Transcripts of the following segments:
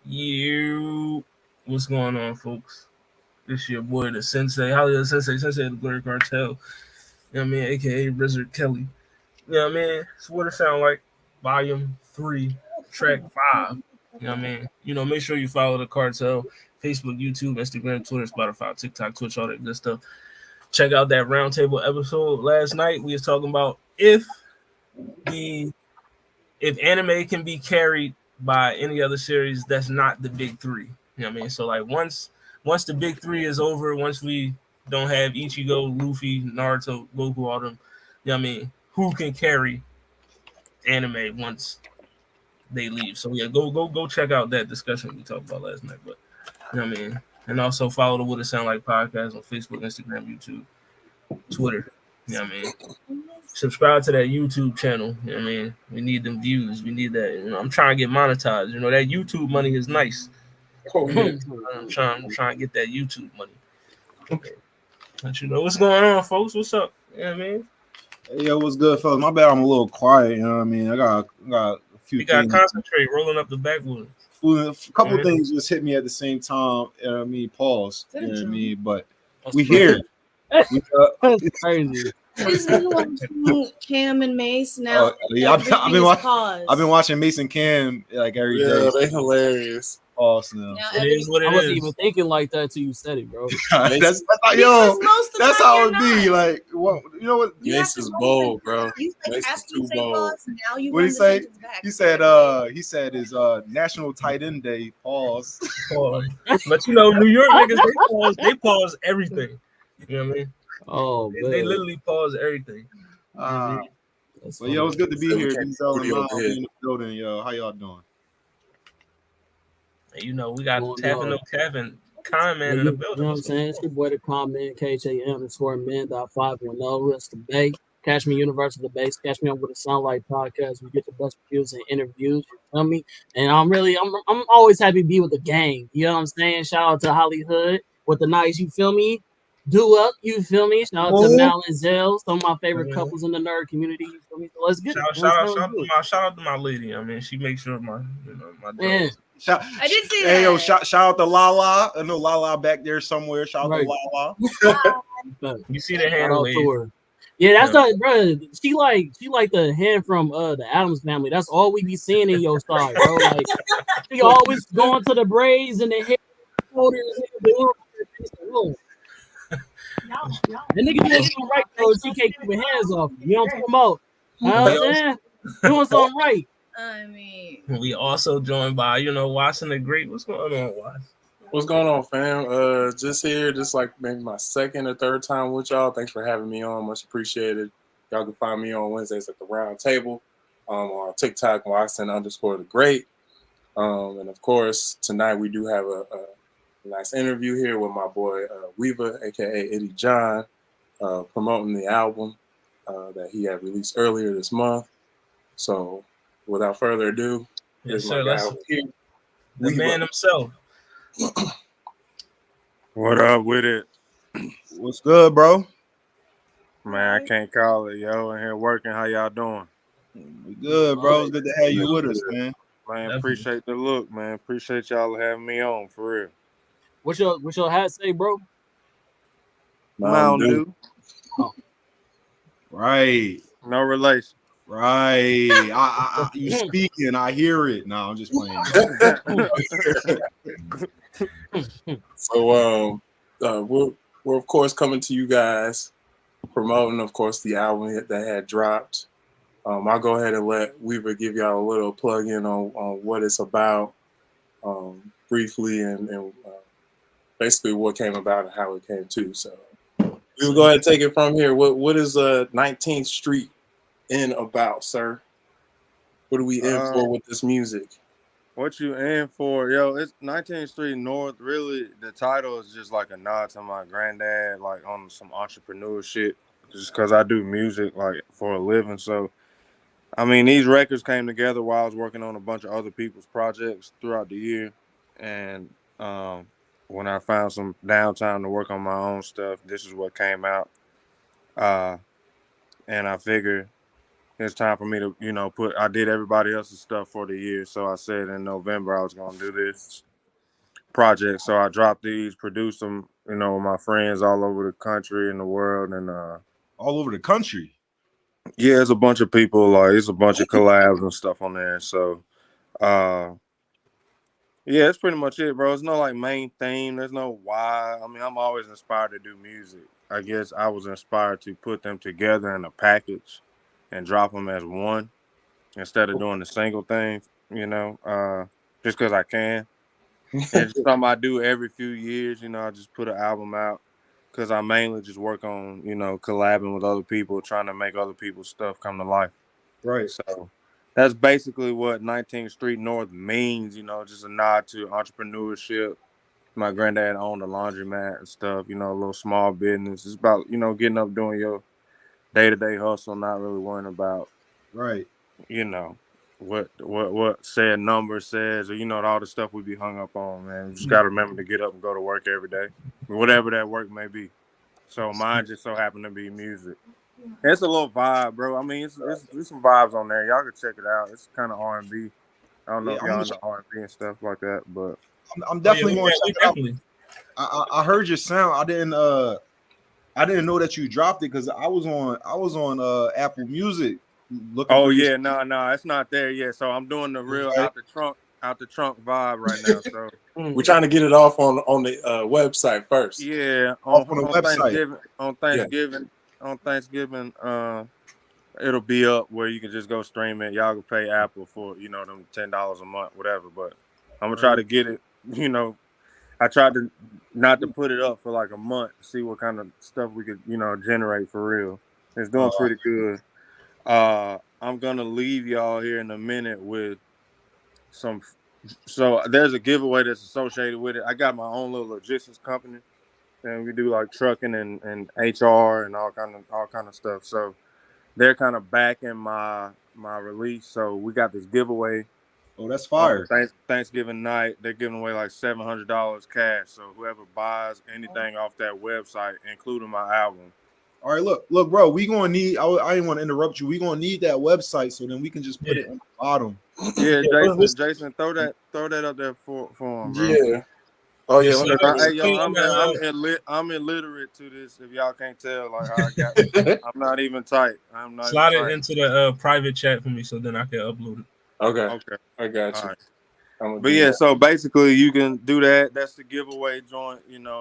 You, what's going on, folks? This your boy, the Sensei, Hollywood Sensei of the Glory Cartel. You know what I mean? AKA Rizard Kelly. You know what I mean? It's what it sound like. Volume 3, track 5. You know what I mean? Make sure you follow the cartel. Facebook, YouTube, Instagram, Twitter, Spotify, TikTok, Twitch, all that good stuff. Check out that roundtable episode last night. We was talking about the if anime can be carried by any other series that's not the big three. You know what I mean? So like once the big three is over, once we don't have Ichigo, Luffy, Naruto, Goku, all them, you know what I mean? Who can carry anime once they leave? So yeah, go check out that discussion we talked about last night. But you know what I mean? And also follow the What It Sound Like podcast on Facebook, Instagram, YouTube, Twitter. You know what I mean? Subscribe to that YouTube channel. You know what I mean? We need them views. We need that. I'm trying to get monetized. That YouTube money is nice. I'm trying to get that YouTube money. Let you know what's going on, folks. What's up? You know what I mean? Hey, yo, what's good, fellas? My bad, I'm a little quiet. You know what I mean? I got a few. You got to concentrate, rolling up the backwoods. A couple things just hit me at the same time. You know what I mean? Pause. You know what I mean? But we here. That's crazy. Cam and Mace now. Yeah, I've been watching Mace and Cam like every day. Yeah, they hilarious. Awesome. Now. It is what it is. I wasn't even thinking like that till you said it, bro. that's how it be. Like, what you know what? Mace is bold, bro. Mace is too bold. What did he say? He said his National Tight End Day. Pause. But New York niggas they pause everything. You know what I mean? Oh, they literally pause everything. Well, yo, it's good to be here. Denzel and Miles in the building. Yo, how y'all doing? We got Tapping No Kevin comment in the building. You know what I'm saying? It's your boy, the comment, KHAM_men.510. That's the Bay. Catch me Universal the Base. Catch me on What It Sound Like podcast. We get the best reviews and interviews. You feel me? And I'm always happy to be with the gang. You know what I'm saying? Shout out to Hollywood with the nice, you feel me? Do up, you feel me? Shout out to Mal and Zell, some of my favorite couples in the nerd community. You feel me? So let's get it. Shout out to my lady. I mean, she makes sure my man. I did see that. Hey, yo, shout out to Lala. I know Lala back there somewhere. Shout out to Lala. You see the hand wave. Yeah, that's not, bro. She like the hand from the Addams Family. That's all we be seeing in your side, bro. Like she always going to the braids and the hair. That nigga doing something right, bro. She can't keep her hands off. You know what I'm talking about? You know what I'm saying? Doing something right. I mean, we also joined by, Watson the Great. What's going on, Watson? What's going on, fam? Just here, just like maybe my second or third time with y'all. Thanks for having me on. Much appreciated. Y'all can find me on Wednesdays at the Round Table, on TikTok, Watson_the Great. And of course, tonight we do have a nice interview here with my boy Weava, aka Eddie John, promoting the album that he had released earlier this month. So, without further ado, yes, sir. The man himself. What up with it? What's good, bro? Man, I can't call it, yo. In here working. How y'all doing? We good, bro. It's good to have you with us, man. Man, appreciate the look, man. Appreciate y'all having me on, for real. What's your hat say, bro? Mountain Dew. Oh. Right. No relation. Right. I you speaking, I hear it. No, I'm just playing. So we're of course coming to you guys promoting, of course, the album that had dropped. I'll go ahead and let Weava give y'all a little plug in on what it's about briefly and basically what came about and how it came to. So we'll go ahead and take it from here. What is 19th Street in about, sir? What are we in for with this music? What you in for? Yo, it's 19th Street North. Really, the title is just like a nod to my granddad, like on some entrepreneur shit, just because I do music like for a living. So, I mean, these records came together while I was working on a bunch of other people's projects throughout the year. And when I found some downtime to work on my own stuff, this is what came out. And I figured it's time for me to, I did everybody else's stuff for the year. So I said in November I was going to do this project. So I dropped these, produced them, with my friends all over the country and the world. And all over the country. yeah, it's a bunch of people, it's a bunch of collabs and stuff on there. So yeah, that's pretty much it, bro. There's no like main theme. There's no why. I mean, I'm always inspired to do music. I guess I was inspired to put them together in a package and drop them as one instead of doing the single thing, just because I can. And it's something I do every few years, I just put an album out because I mainly just work on, collabing with other people, trying to make other people's stuff come to life. Right. So that's basically what 19th Street North means, just a nod to entrepreneurship. My granddad owned a laundromat and stuff, a little small business. It's about, getting up, doing your day-to-day hustle, not really worrying about, right, what said number says, or, all the stuff we be hung up on, man. You just got to remember to get up and go to work every day, whatever that work may be. So mine just so happened to be music. It's a little vibe, bro. I mean, there's some vibes on there. Y'all can check it out. It's kind of R&B. I don't know if y'all know R&B and stuff like that, but I'm definitely going to check it out. I heard your sound. I didn't know that you dropped it because I was on Apple Music looking. Oh yeah, no, it's not there yet. So I'm doing the real out the trunk vibe right now. So we're trying to get it off on the website first. Yeah, on the website. On Thanksgiving, it'll be up where you can just go stream it. Y'all can pay Apple for them $10 a month, whatever. But I'm gonna try to get it. I tried to not to put it up for like a month to see what kind of stuff we could generate for real. It's doing pretty good. I'm gonna leave y'all here in a minute with some. So there's a giveaway that's associated with it. I got my own little logistics company, and we do like trucking and HR and all kind of stuff. So they're kind of backing my release. So we got this giveaway. Oh, that's fire! Thanksgiving night, they're giving away like $700 cash. So whoever buys anything off that website, including my album. All right, look, bro. We gonna need. I didn't want to interrupt you. We gonna need that website so then we can just put it on the bottom. Yeah, Jason, throw that up there for him, bro. Yeah. Oh yeah. Hey, yo, I'm illiterate to this. If y'all can't tell, like how I got, I'm not even tight. I'm not. Slide it into the private chat for me so then I can upload it. Okay. I got you. Right. But yeah, so basically you can do that. That's the giveaway joint,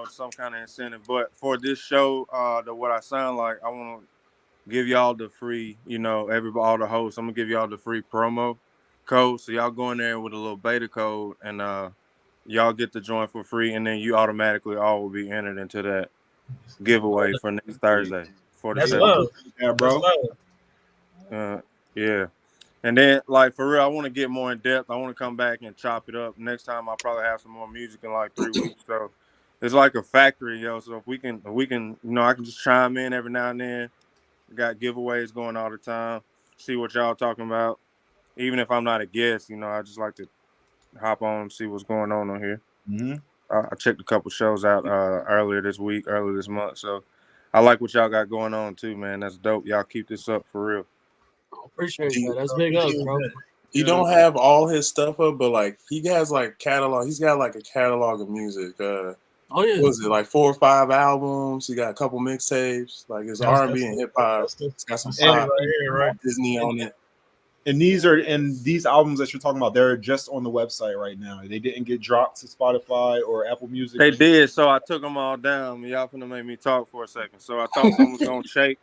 some kind of incentive. But for this show, what I sound like, I want to give y'all the free, all the hosts. I'm gonna give y'all the free promo code. So y'all go in there with a little beta code and y'all get the joint for free, and then you automatically all will be entered into that giveaway for next Thursday. For the love. Yeah, bro. Yeah. And then, like, for real, I want to get more in depth. I want to come back and chop it up. Next time, I'll probably have some more music in like 3 weeks. So it's like a factory, yo. So if we can, I can just chime in every now and then. We got giveaways going all the time. See what y'all talking about. Even if I'm not a guest, I just like to hop on and see what's going on here. Mm-hmm. I checked a couple shows out earlier this month. So I like what y'all got going on too, man. That's dope. Y'all keep this up for real. Appreciate that. That's big up, bro. He don't have all his stuff up, but like he has like catalog. He's got like a catalog of music. Oh yeah. What was it like 4 or 5 albums? He got a couple mixtapes. Like it's R&B and hip hop. It's got some pop, right. Disney on it. And these albums that you're talking about, they're just on the website right now. They didn't get dropped to Spotify or Apple Music. They did, so I took them all down. Y'all finna make me talk for a second. So I thought something was gonna shake.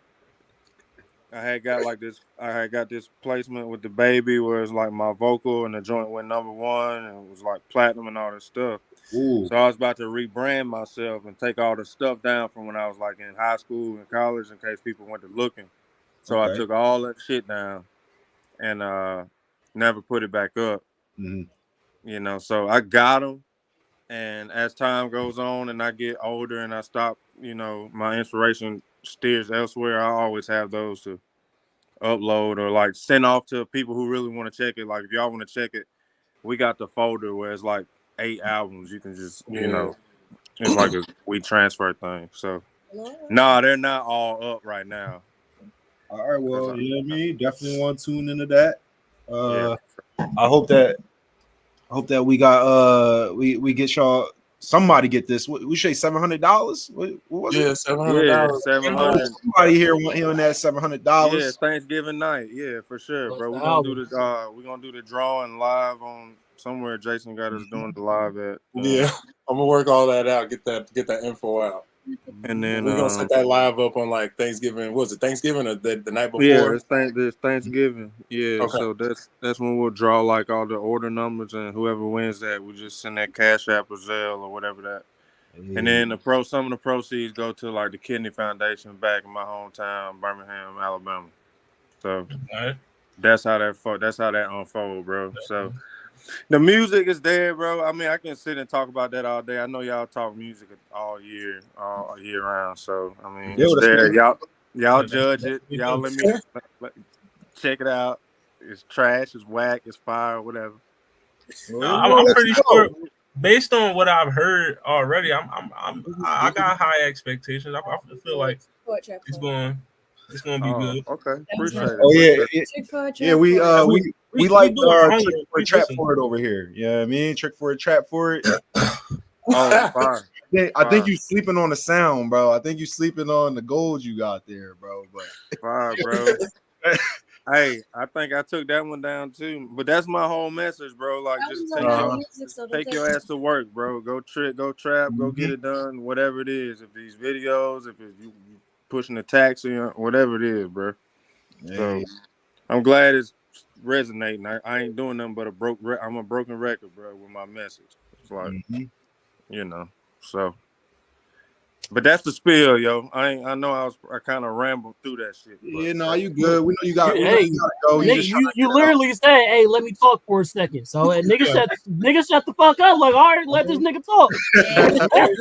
I had got this placement with the baby where it's like my vocal and the joint went #1 and it was like platinum and all this stuff. Ooh. So I was about to rebrand myself and take all the stuff down from when I was like in high school and college in case people went to looking. So I took all that shit down and never put it back up. Mm-hmm. So I got them. And as time goes on and I get older and I stop, my inspiration steers elsewhere, I always have those to upload or like send off to people who really want to check it. Like if y'all want to check it, we got the folder where it's like 8 albums. You can just, it's like we transfer thing. So, they're not all up right now. All right, well, I- you know what I mean. Definitely want to tune into that. Yeah. I hope that we got we get y'all. Somebody get this. We say $700. What was it? Yeah, Yeah, $700. 700. Somebody here want hearing that $700. Yeah, Thanksgiving night. Yeah, for sure, What's bro. the We're gonna do album? the drawing live on somewhere. Jason got us doing the live at. Yeah, I'm gonna work all that out. Get that info out. And then We're gonna set that live up on like Thanksgiving. Was it Thanksgiving or the night yeah, before? it's Thanksgiving. Yeah, Okay. so that's when we'll draw like all the order numbers, and whoever wins that, we'll just send that Cash App or Zelle or whatever that. And then some of the proceeds go to like the Kidney Foundation back in my hometown, Birmingham, Alabama. So All right. that's how that unfold, bro. So the music is there, bro. I mean, I can sit and talk about that all day. I know y'all talk music all year round. So I mean, Yeah, it's that's there. good. Y'all judge it. We Y'all do. let- check it out. It's trash. It's whack. It's fire. Whatever. I'm pretty sure, based on what I've heard already, I got high expectations. I feel like it's going be Oh, good. okay. Appreciate it. Oh yeah, Appreciate yeah. We We like do it. I don't trick for a trap for it over here. Yeah, I mean trick for a trap for it. Oh, fire. I think you sleeping on the sound, bro. I think you sleeping on the gold you got there, bro. But Fire, bro. Hey, I think I took that one down too. But that's my whole message, bro. Like, just take your ass to work, bro. Go trick, go trap, go get it done. Whatever it is, if these videos, if it's you pushing a taxi, or whatever it is, bro. So I'm glad it's resonating. I ain't doing nothing but I'm a broken record, bro, with my message. It's like, you know, so. But that's the spill, yo. I know I kind of rambled through that shit. But. Yeah, no, you good. We know you got. Hey, you gotta go. you literally say, "Hey, let me talk for a second." So nigga shut the fuck up. Like, all right, let this nigga talk.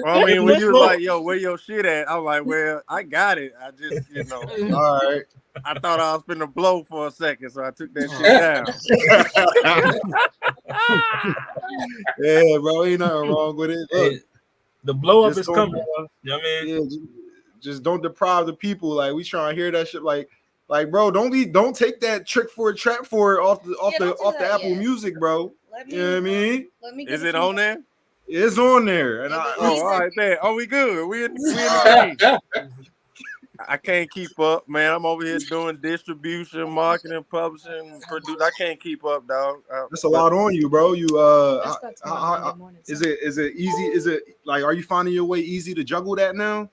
I mean, when you was like, "Yo, where your shit at?" I'm like, "Well, I got it. I just, all right." I thought I was finna blow for a second, so I took that shit down. Yeah, bro, ain't nothing wrong with it. Look, the blow up is coming. You know what I mean? Yeah, just don't deprive the people. Like we trying to hear that shit. Like, bro, don't take that trick for a trap for it off the Apple Music, bro. You know what I mean? Is it on there? It's on there. And all right, there. Oh, we good. We in the game. I can't keep up, man. I'm over here doing distribution, marketing, publishing, produce. I can't keep up, dog. That's a lot on you, bro. You is it easy? Is it like, are you finding your way easy to juggle that now?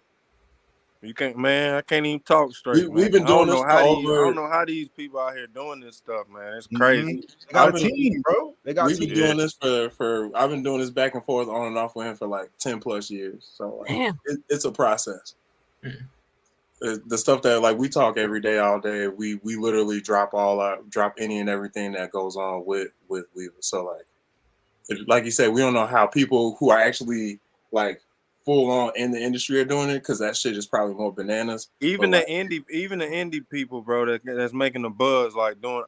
You can't, man. I can't even talk straight. We've been doing this for over. I don't know how these people out here doing this stuff, man. It's crazy. They got a team, bro. We've been doing this for. I've been doing this back and forth on and off with him for like 10+ years. So like, it's a process. The stuff that like we talk every day, all day. We literally drop any and everything that goes on with Weava. So like you said, we don't know how people who are actually like full on in the industry are doing it, because that shit is probably more bananas. Even the indie people, bro, that's making the buzz, like doing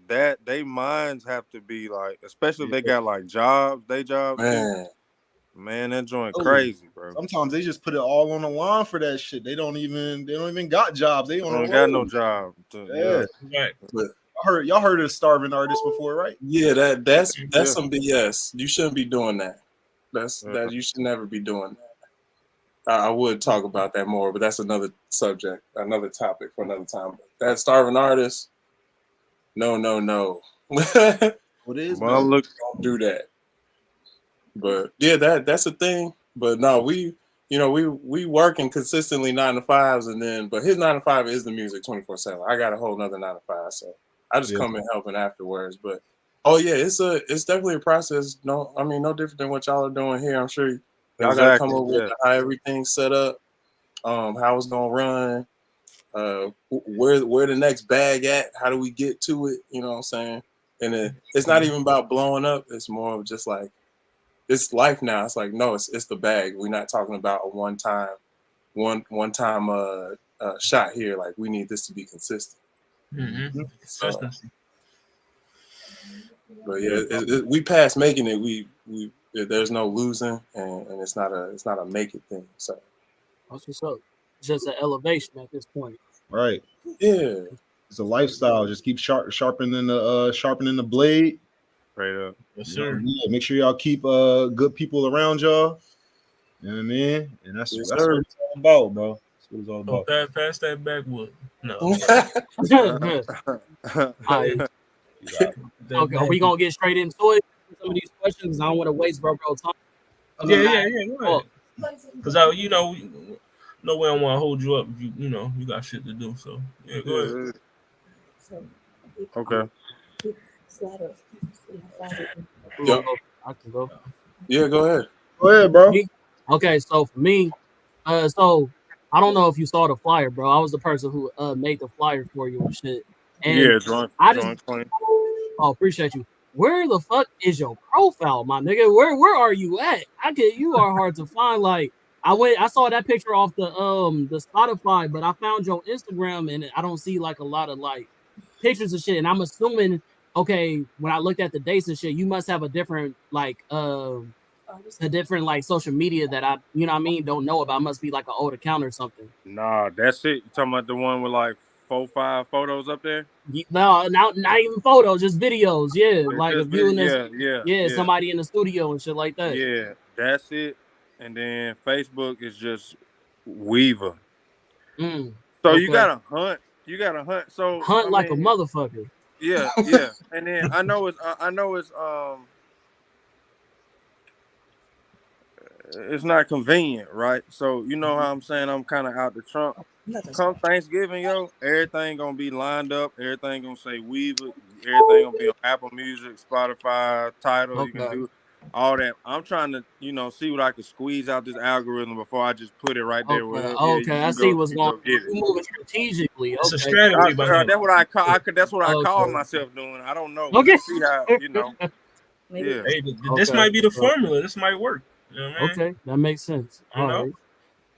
that, they minds have to be like, especially if they got like day jobs. Man, that joint crazy, bro. Sometimes they just put it all on the line for that shit. They don't even got jobs. They don't got no job. Yeah. Y'all heard of starving artists before, right? Yeah, that's some BS. You shouldn't be doing that. That you should never be doing that. I would talk about that more, but that's another subject, another topic for another time. That starving artist, no. What is? Well, look, don't do that. But yeah, that's a thing. But no, we working consistently 9 to 5s, but his 9 to 5 is the music 24/7. I got a whole nother 9 to 5, so I just come in helping afterwards. But oh yeah, it's definitely a process. No different than what y'all are doing here. I'm sure y'all gotta come up with how everything's set up, how it's gonna run, where the next bag at, how do we get to it? You know what I'm saying? And it's not even about blowing up. It's more of just like, it's life now. It's like, no, it's the bag. We're not talking about a one time shot here. Like, we need this to be consistent. Consistency. But yeah, we past making it. We there's no losing, and it's not a make it thing. So that's what's up. It's just an elevation at this point. Right. Yeah. It's a lifestyle. Just keep sharpening the blade. Straight up. Yes, You know, sir. yeah, make sure y'all keep good people around y'all. You know what I mean? And that's Yes, what sir. it's all about, bro. That's what it's all Oh, about. pass that backwood. No. Alright. You got it. That Okay, are we backwood. gonna get straight into it? Some of these questions, I don't want to waste bro time. Yeah. Go ahead. Because no way I want to hold you up if you got shit to do. So yeah, go ahead. Okay. Yup. I can go. Yeah, go ahead. Go ahead, bro. Me? Okay, so for me, so I don't know if you saw the flyer, bro. I was the person who made the flyer for you and shit. And Yeah, joint I just clean. appreciate you. Where the fuck is your profile, my nigga? Where are you at? You are hard to find. Like I saw that picture off the Spotify, but I found your Instagram and I don't see like a lot of like pictures of shit. And I'm assuming, okay, when I looked at the dates and shit, you must have a different like a different like social media that I what I mean don't know about. It must be like an old account or something. Nah, that's it. You talking about the one with like 4-5 photos up there? No, not even photos, just videos. Yeah, It's like just of you in this. Yeah, yeah. somebody in the studio and shit like that. Yeah, that's it. And then Facebook is just Weava. Mm, So you okay. gotta hunt. You gotta hunt. So Hunt I like a mean, motherfucker. yeah. And then it's not convenient, right? So you know how I'm saying I'm kind of out the trunk. Come Thanksgiving, yo, everything gonna be lined up. Everything gonna say Weaver. Everything gonna be on Apple Music, Spotify, Title. You can Okay. do all that. I'm trying to, see what I can squeeze out this algorithm before I just put it right there with Okay. it. Yeah, you Okay. I can see go, what's you going go on. get it. You moving strategically. It's a Okay. strategy behind That's what I call. That's what I call Okay. myself doing. I don't know. Okay. We'll see how. Yeah. Hey, this Okay. might be the formula. This might work. You know what I mean? Okay. That makes sense. You All know? right.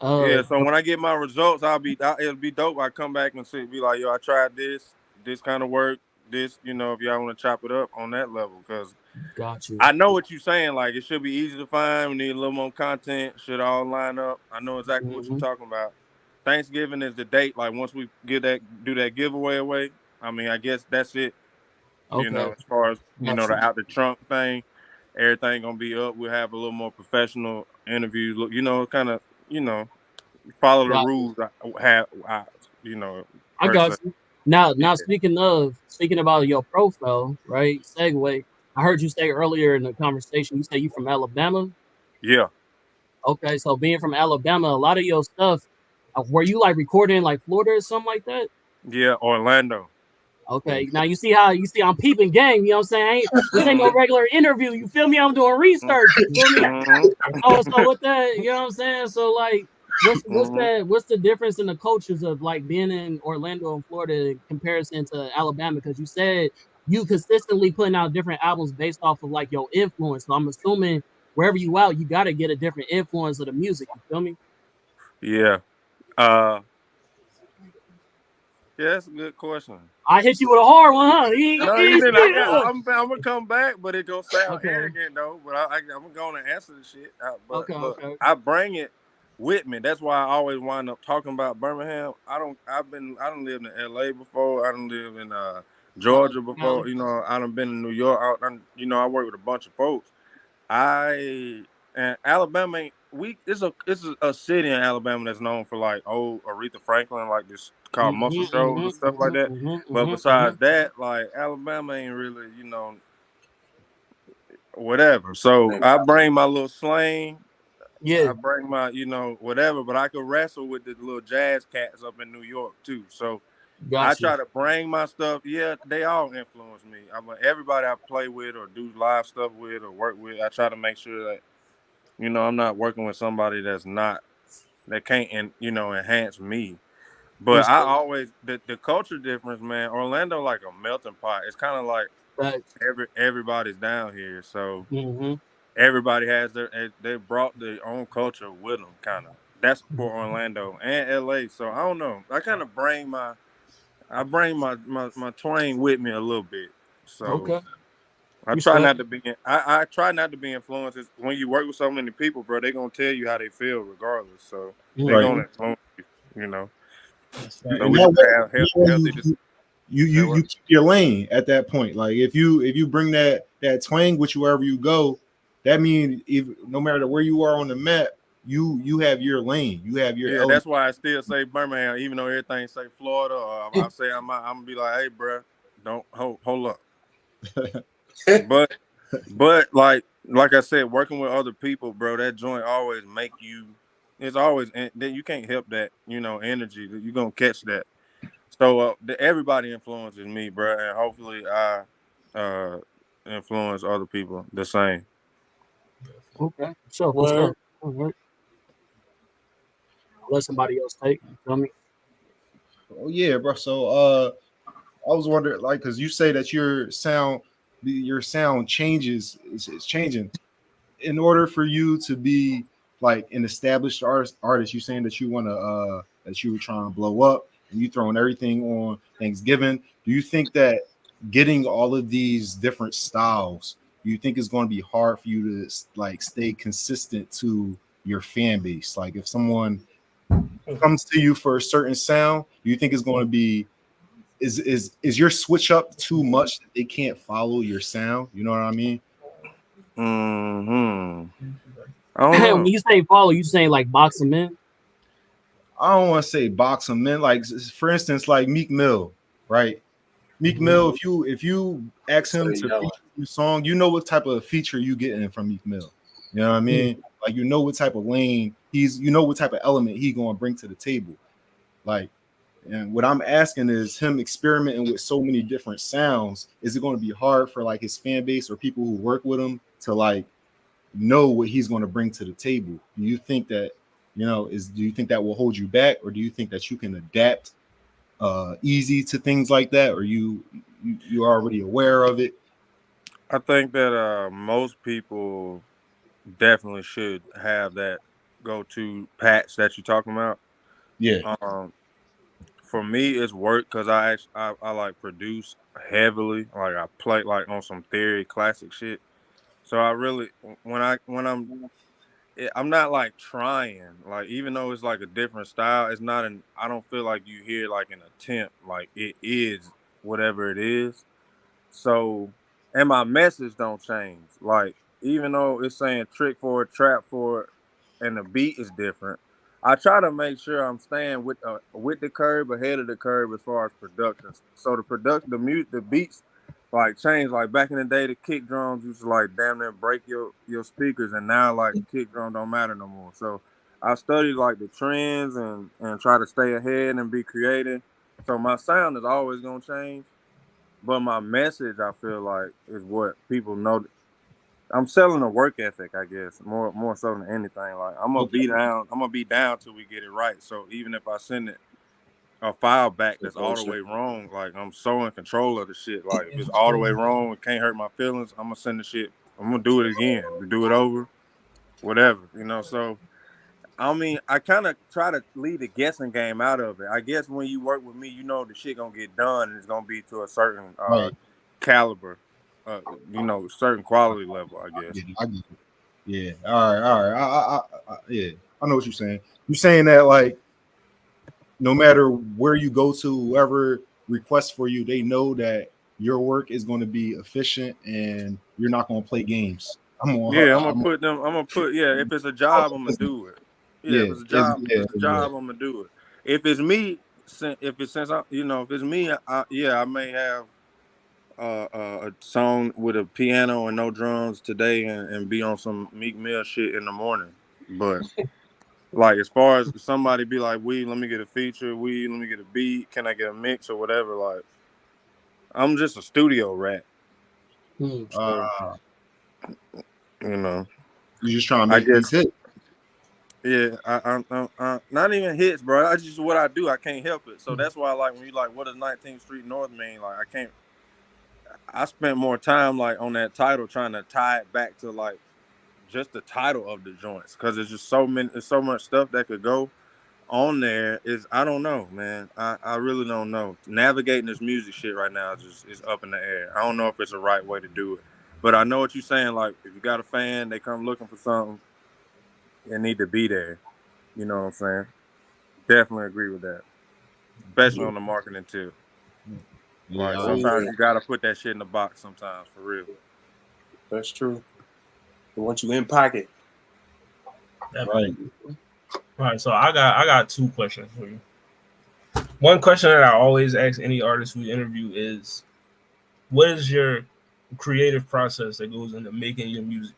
Yeah, so when I get my results, it'll be dope. I come back and be like, yo, I tried this kind of work, this, if y'all want to chop it up on that level, because got you. I know what you're saying. Like, it should be easy to find. We need a little more content. Should all line up. I know exactly what you're Mm-hmm. talking about. Thanksgiving is the date. Like, once we do that giveaway away, I mean, I guess that's it. Okay. As far as Got the you. out the trunk thing, everything gonna be up. We'll have a little more professional interviews. Look, kind of, follow the Got rules. I Per got se. you. Now Yeah, speaking about your profile, right? Segue. I heard you say earlier in the conversation, you say you from Alabama. yeah, Okay, so being from Alabama, a lot of your stuff, were you like recording in like Florida or something like that? yeah. Orlando. Okay, now you see I'm peeping game. You know what I'm saying? This ain't no Mhm, regular interview. You feel me? I'm doing research. You feel me? mhm, So with that, you know what I'm saying? So like, mhm. what's the difference in the cultures of like being in Orlando and Florida in comparison to Alabama? Because you said you consistently putting out different albums based off of like your influence. So I'm assuming wherever you out, you got to get a different influence of the music. You feel me? Yeah. Uh, yeah. That's a good question. I hit you with a hard one, huh? No, you didn't. I'm gonna come back, but it gonna sound Okay. arrogant though. But I'm gonna answer the shit. But Okay. look, Okay. I bring it with me. That's why I always wind up talking about Birmingham. I don't live in LA before. I don't live in Georgia before. Cali. I done been in New York. I work with a bunch of folks. And Alabama it's a city in Alabama that's known for like old Aretha Franklin, like this called Mm-hmm, muscle shoals mm-hmm, and stuff like that. mm-hmm, But mm-hmm, mm-hmm. besides that, like Alabama ain't really, whatever. So I bring my little slang, Yeah, I bring my, whatever, but I could wrestle with the little jazz cats up in New York too. So I got you. try to bring my stuff. Yeah, they all influence me. Everybody I play with or do live stuff with or work with, I try to make sure that I'm not working with somebody that can't, enhance me. But I Respect. always the culture difference, man. Orlando like a melting pot. It's kind of like Facts. everybody's down here, so Mm-hmm. everybody has they brought their own culture with them, kind of. That's for Orlando and LA. So I don't know. I bring my twang with me a little bit. So Okay. I try Respect. not to be. I try not to be influenced. When you work with so many people, bro, they gonna tell you how they feel regardless. So they Right. Mm-hmm. gonna influence you. You know. So And we that can way, have healthy. you keep your lane at that point. Like if you bring that twang with you wherever you go, that means if no matter where you are on the map, you have your lane, you have your Yeah, element. that's why I still say Birmingham, even though everything say Florida. I say I'm gonna be like, hey, bro, don't hold up. But like I said, working with other people, bro, that joint always make you. It's always then you can't help that, energy. You're gonna catch that. So everybody influences me, bro, and hopefully I uh influence other people the same. Okay. So what's Word. up? All right. Let somebody else take. You feel me? Oh yeah, bro. So I was wondering, like, because you say that your sound changes, it's changing. In order for you to be like an established artist, you saying that you want to that you were trying to blow up and you throwing everything on Thanksgiving. Do you think that getting all of these different styles, do you think it's going to be hard for you to like stay consistent to your fan base? Like if someone comes to you for a certain sound, do you think it's going to be is your switch up too much that they can't follow your sound? You know what I mean? Hmm. I don't When know. you say follow, you saying like boxing men? I don't want to say box them in. Like for instance, like Meek Mill, right? Meek Mhm. Mill, if you ask him Stay to yelling. feature your song, you know what type of feature you getting from Meek Mill. You know what I mean? Like you know what type of lane you know what type of element he gonna bring to the table. Like, and what I'm asking is him experimenting with so many different sounds. Is it going to be hard for like his fan base or people who work with him to like know what he's going to bring to the table? Do you think that do you think that will hold you back, or do you think that you can adapt easy to things like that, or you're already aware of it? I think that most people definitely should have that go-to patch that you're talking about. Yeah. Um, for me, it's work because I like produce heavily. Like I play like on some theory classic shit. So I really I'm not like trying. Like even though it's like a different style, it's not an. I don't feel like you hear like an attempt. Like it is whatever it is. So, and my message don't change. Like, even though it's saying trick for it, trap for it, and the beat is different, I try to make sure I'm staying with the curve, ahead of the curve as far as production. So the production, the beats, like change. Like back in the day, the kick drums used to like damn near break your speakers, and now like the kick drum don't matter no more. So I study like the trends and try to stay ahead and be creative. So my sound is always gonna change, but my message, I feel like, is what people know. I'm selling a work ethic, I guess, more so than anything. Like Okay. I'm gonna be down till we get it right. So even if I send it a file back that's all the way wrong, like I'm so in control of the shit. Like if it's all the way wrong, it can't hurt my feelings. I'm gonna send the shit. I'm gonna do it again, do it over, whatever, So I mean, I kind of try to leave the guessing game out of it. I guess when you work with me, you know the shit gonna get done, and it's gonna be to a certain Right. caliber, certain quality level. I Yeah, guess. I get it. Yeah. All right. All right. Yeah. I know what you're saying. You're saying that like no matter where you go to, whoever requests for you, they know that your work is going to be efficient and you're not going to play games. Yeah, I'm I'm gonna put. Yeah, if it's a job, I'm gonna do it. Yeah, yeah, if yeah, it's a yeah. job, I'm gonna do it. If it's me, if it's since I, if it's me, yeah, I may have a song with a piano and no drums today, and be on some Meek Mill shit in the morning. But like as far as somebody be like, we let me get a feature, let me get a beat, can I get a mix or whatever? Like I'm just a studio rat, Hmm. so Uh, you know, you're just trying to I make guess these hits. yeah, not even hits, bro. I just what I do. I can't help it. So that's why, like, when you like, what does 19th Street North mean? Like, I can't. I spent more time like on that title trying to tie it back to like just the title of the joints because there's just so many, there's so much stuff that could go on there. Is I don't know, man. I really don't know. Navigating this music shit right now is up in the air. I don't know if it's the right way to do it, but I know what you're saying. Like, if you got a fan, they come looking for something, it need to be there. You know what I'm saying? Definitely agree with that. especially on the marketing tip. Yeah, Like Oh sometimes yeah, you gotta put that shit in the box. Sometimes for real. that's true. They want you in pocket. right. All right, so I got two questions for you. One question that I always ask any artist we interview is, what is your creative process that goes into making your music?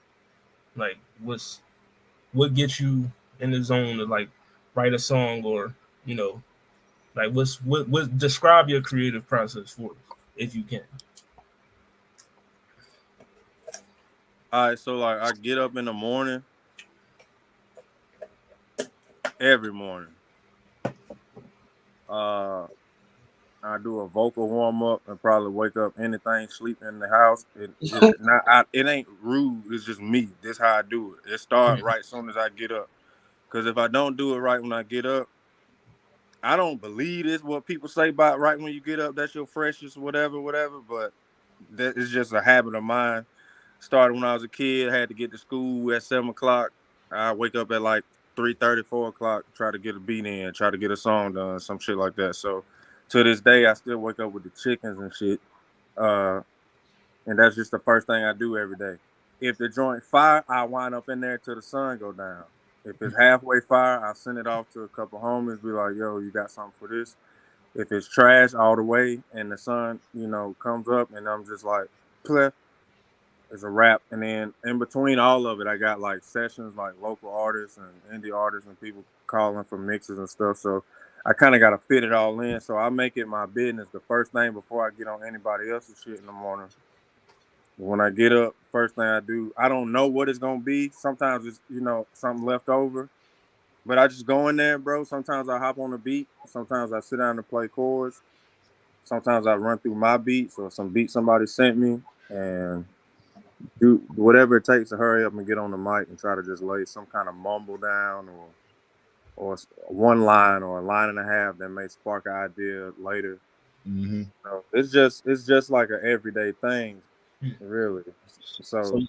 Like, what gets you in the zone to like write a song, or you know, like what describe your creative process for us if you can. All right, so like I get up in the morning every morning. Uh, I do a vocal warm up and probably wake up anything sleeping in the house. It ain't rude. It's just me. This how I do it. It start right as soon as I get up. Cause if I don't do it right when I get up, I don't believe this what people say about right when you get up. That's your freshest, whatever, whatever. But that is just a habit of mine. Started when I was a kid. I had to get to school at 7 o'clock. I wake up at like 3:30, 4 o'clock. Try to get a beat in. Try to get a song done. Some shit like that. So to this day, I still wake up with the chickens and shit. Uh, and that's just the first thing I do every day. If the joint fire, I wind up in there till the sun go down. If it's halfway fire, I send it off to a couple homies. Be like, yo, you got something for this? If it's trash all the way and the sun, comes up, and I'm just like, pleh, it's a wrap. And then in between all of it, I got like sessions, like local artists and indie artists and people calling for mixes and stuff. So I kind of got to fit it all in. So I make it my business the first thing before I get on anybody else's shit in the morning. When I get up, first thing I do, I don't know what it's gonna be. Sometimes it's something left over, but I just go in there, bro. Sometimes I hop on the beat. Sometimes I sit down and play chords. Sometimes I run through my beats or some beats somebody sent me, and do whatever it takes to hurry up and get on the mic and try to just lay some kind of mumble down or one line or a line and a half that may spark an idea later. Mm-hmm. So it's just like an everyday thing, Hmm. really. So So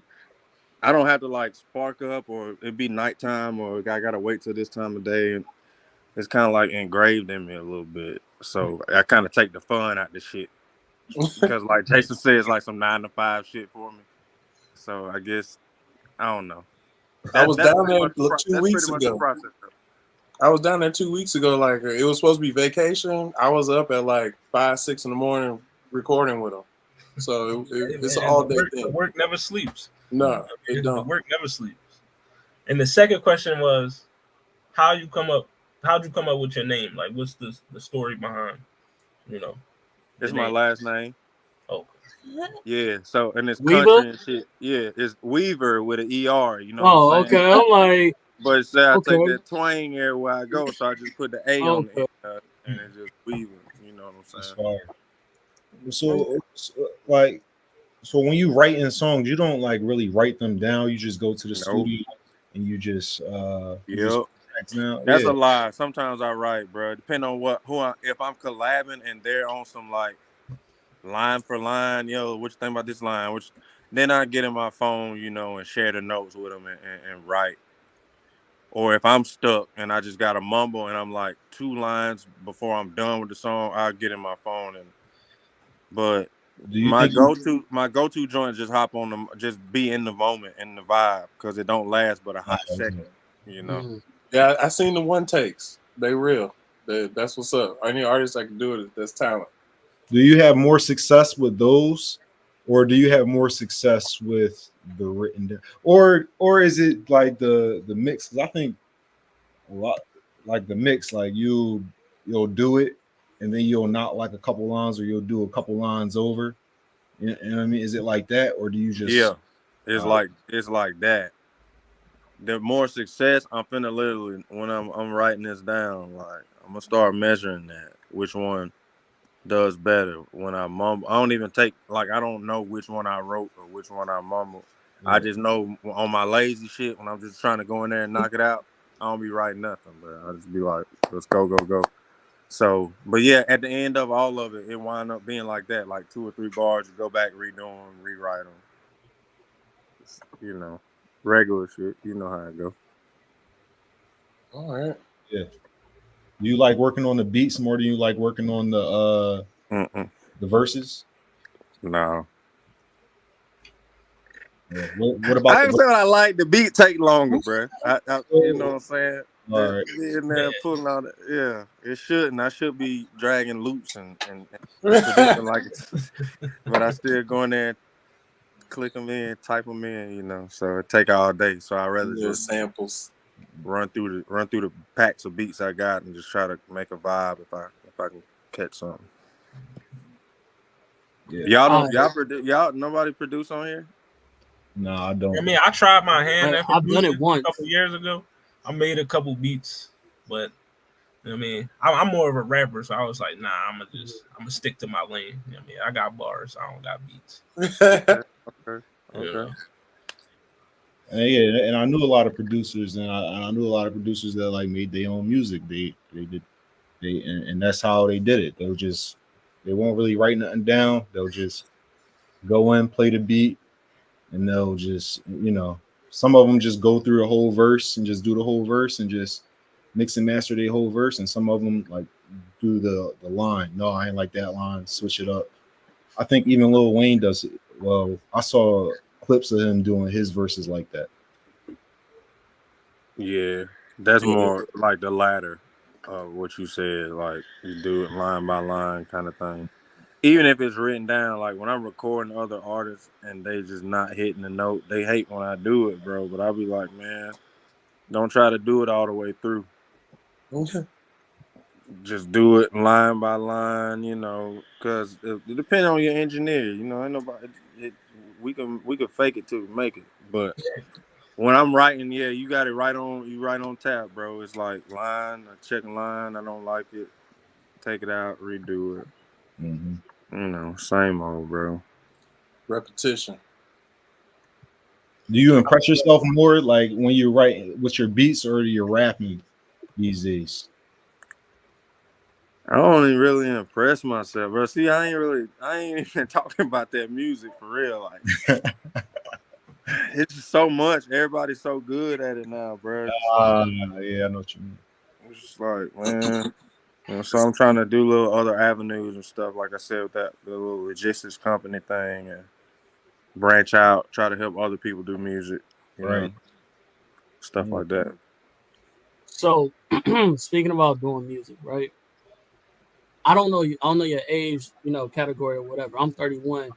I don't have to like spark up or it be nighttime or I gotta wait till this time of day. And it's kind of like engraved in me a little bit. So I kind of take the fun out the shit because, like Jason says, like some 9 to 5 shit for me. So I guess I don't know. I That was that's down pretty there much two that's pretty weeks much the ago. process. Though. I was down there 2 weeks ago. Like it was supposed to be vacation. I was up at like 5, 6 in the morning recording with them. So Hey, it's an man, all the day work, the thing. work never sleeps. No, it The don't. work never sleeps. And the second question was, how you come up? How'd you come up with your name? Like, what's the story behind, you know, the It's my name? last name. Oh, Yeah. So and it's Weava? country and shit. Yeah, it's Weaver with an ER. You know what I'm Oh, saying? okay. I'm like, But say I take okay, that twang everywhere I go, so I just put the A on the okay. end, and it's just Weaver. You know what I'm that's saying? fire. Like, so when you write in songs, you don't like really write them down. You just go to the Nope. studio and you just Yep. put tracks down. That's Yeah. a lie. Sometimes I write, bro. Depending on if I'm collabing and they're on some like line for line, what you think about this line? Which then I get in my phone, and share the notes with them and write. Or if I'm stuck and I just got to mumble and I'm like 2 lines before I'm done with the song, I'll get in my phone but Do you my think you go-to joint just hop on them, just be in the moment, in the vibe, because it don't last but a hot okay. second. Mm. Yeah, I seen the one takes. They real. That's what's up. Any artist that can do it, that's talent. Do you have more success with those, or do you have more success with the written down, or is it like the mix? Because I think a lot like the mix, like you'll do it, and then you'll not like a couple lines, or you'll do a couple lines over. You know what I mean? Is it like that, or do you just Yeah, it's uh, like that. The more success, I'm finna literally when I'm writing this down, like I'm gonna start measuring that. Which one does better when I mumble? I don't even take like I don't know which one I wrote or which one I mumbled. I yeah. just know on my lazy shit when I'm just trying to go in there and knock it out. I don't be writing nothing, but I just be like, let's go, go, go. So, but yeah, at the end of all of it, it wind up being like that, like 2 or 3 bars. You go back, redo them, rewrite them. You know, regular shit. You know how it go. All right. Yeah. Do you like working on the beats more than you like working on the verses? No. Yeah. What about I the ain't saying I like the beat take longer, bro. You know what I'm saying? all right. Being there pulling out, yeah, it shouldn't. I should be dragging loops and producing like it, but I still go in there, and click them in, type them in, you know. So it take all day. So I rather Little just samples. run through the packs of beats I got and just try to make a vibe if I can catch something. Yeah. Y'all nobody produce on here? No, I don't. I mean, I tried my hand at I've done producing it a once. couple years ago. I made a couple beats, but I mean, I'm more of a rapper, so I was like, nah, I'm gonna stick to my lane. I mean, I got bars, I don't got beats. Okay. You know? And yeah, and I knew a lot of producers, and I knew a lot of producers that like made their own music. They did and that's how they did it. They won't really write nothing down. They'll just go in, play the beat, and they'll just some of them just go through the whole verse and just do the whole verse and just mix and master the whole verse, and some of them like do the line. No, I ain't like that line. Switch it up. I think even Lil Wayne does it. Well, I saw clips of him doing his verses like that. Yeah, that's Yeah. more like the latter of what you said. Like you do it line by line kind of thing. Even if it's written down, like when I'm recording other artists and they just not hitting the note, they hate when I do it, bro. But I'll be like, man, don't try to do it all the way through. Just do it line by line, you know, because it depends on your engineer. You know, ain't nobody. We can fake it to make it, but when I'm writing, yeah, you got it right on. You right on tap, bro. It's like line, I check a line. I don't like it. Take it out, redo it. Mm-hmm. You know, same old, bro. Repetition. Do you impress yourself more like when you write with your beats or you're rapping these days? I don't even really impress myself, bro. See, I ain't even talking about that music for real. Like, it's just so much. Everybody's so good at it now, bro. Yeah, I know what you mean. It's just like, man. You know, so I'm trying to do little other avenues and stuff. Like I said, with that the little logistics company thing, and branch out, try to help other people do music. You know, Right. stuff Yeah. like that. So speaking about doing music, right? I don't know you. I don't know your age, category or whatever. I'm 31,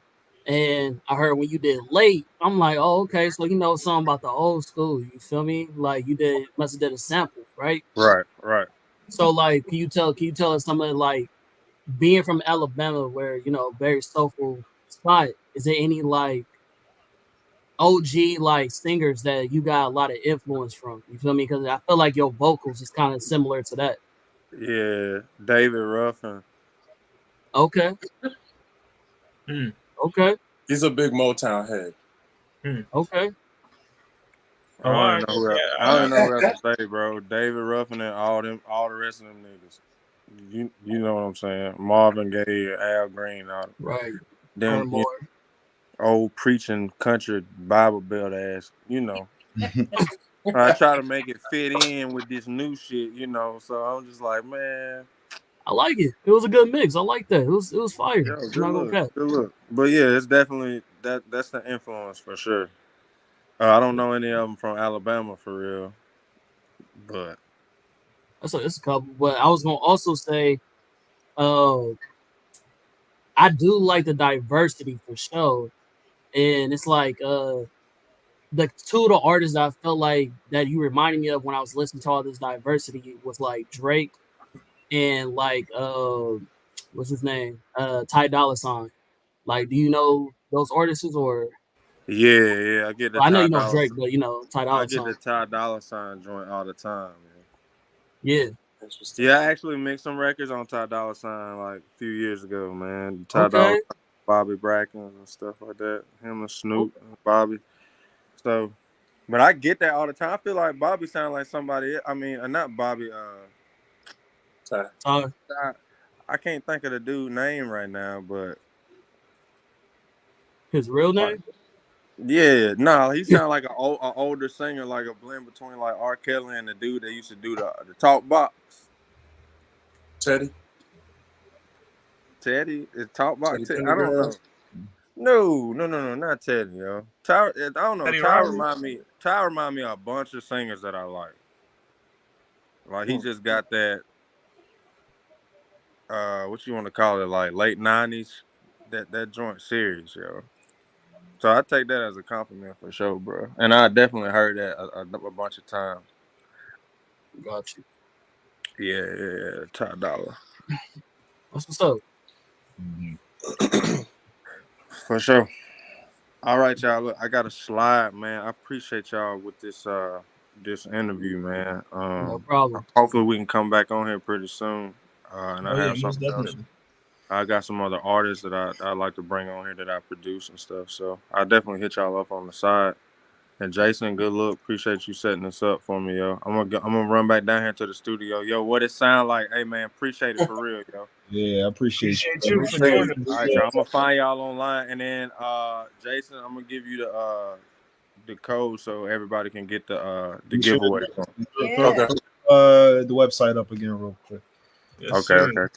and I heard when you did late, I'm like, oh, okay. So you know something about the old school. You feel me? Like you must have did a sample, right? Right, right. So like, can you tell us something like being from Alabama, where very soulful spot? Is there any like OG like singers that you got a lot of influence from? You feel me? Because I feel like your vocals is kind of similar to that. Yeah, David Ruffin. Okay, Hmm. okay, He's a big Motown head. okay. I Oh, all don't right. even know who else, I don't even know who else to say, bro. David Ruffin and all the rest of them niggas. You know what I'm saying? Marvin Gaye, Al Green, all Right. them Paramore. old preaching country Bible belt ass. You know, I try to make it fit in with this new shit. You know, so I'm just like, man. I like it. It was a good mix. I like that. It was fire. Yo, I'm not gonna cap. good look. But yeah, it's definitely that's the influence for sure. I don't know any of them from Alabama for real, but That's a couple. But I was gonna also say, uh, I do like the diversity for sure. And it's like the two of the artists that I felt like that you reminded me of when I was listening to all this diversity was like Drake and like what's his name? Ty Dolla Sign. Like, do you know those artists or yeah, I get the well, I know Ty you know Dolla, Drake, but Ty I Dolla get Sign. the Ty Dolla Sign joint all the time, man. Yeah. Interesting. Yeah, I actually mixed some records on Ty Dolla Sign like a few years ago, man. Ty Dolla Okay. Sign, Bobby Bracken and stuff like that. Him and Snoop and Bobby. So, but I get that all the time. I feel like Bobby sound like somebody. I mean, not Bobby. Uh, I, I can't think of the dude name right now, but his real like, name? yeah, no, he sound like a older singer, like a blend between like R. Kelly and the dude that used to do the talk box. Teddy. Teddy is talk about Teddy Teddy. I don't know. No, not Teddy, yo. Ty, I don't know. Teddy Ty Riley? remind me of a bunch of singers that I like. Like he just got that. What you want to call it? Like late '90s. That joint serious, yo. So I take that as a compliment for sure, bro. And I definitely heard that a bunch of times. Got you. Yeah. Ty Dollar. That's what's up. For sure. All right, y'all. Look, I got a slide, man. I appreciate y'all with this interview, man. No problem. Hopefully we can come back on here pretty soon. And Oh I yeah, have most something else. definitely. I got some other artists that I like to bring on here that I produce and stuff. So I definitely hit y'all up on the side. And Jason, good luck. Appreciate you setting this up for me, yo. I'm gonna run back down here to the studio, yo. What it sound like? Hey man, appreciate it for real, yo. Yeah, I appreciate Appreciate you. you for joining All us. right, y'all. I'm gonna find y'all online, and then Jason, I'm gonna give you the code so everybody can get the giveaway. Yeah. Okay. The website up again real quick. Yes, Okay, sir. okay,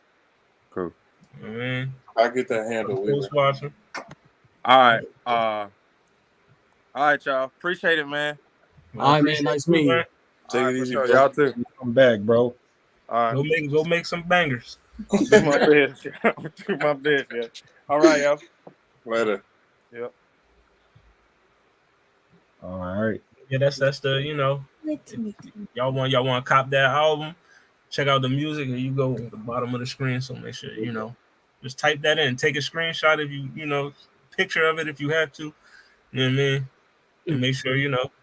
cool. Man, I get that handle. full sponsor. All right, y'all. Appreciate it, man. All right, man. Nice meeting you. Take All it right, for easy, sure. bro. Y'all too. Come back, bro. All right, Go make some bangers. do my best. Do my best, yeah. All right, y'all. Later. Yep. All right. Yeah, that's the y'all want to cop that album. Check out the music, and you go at the bottom of the screen. So make sure just type that in. Take a screenshot if you picture of it if you have to. You know what I mean? And make sure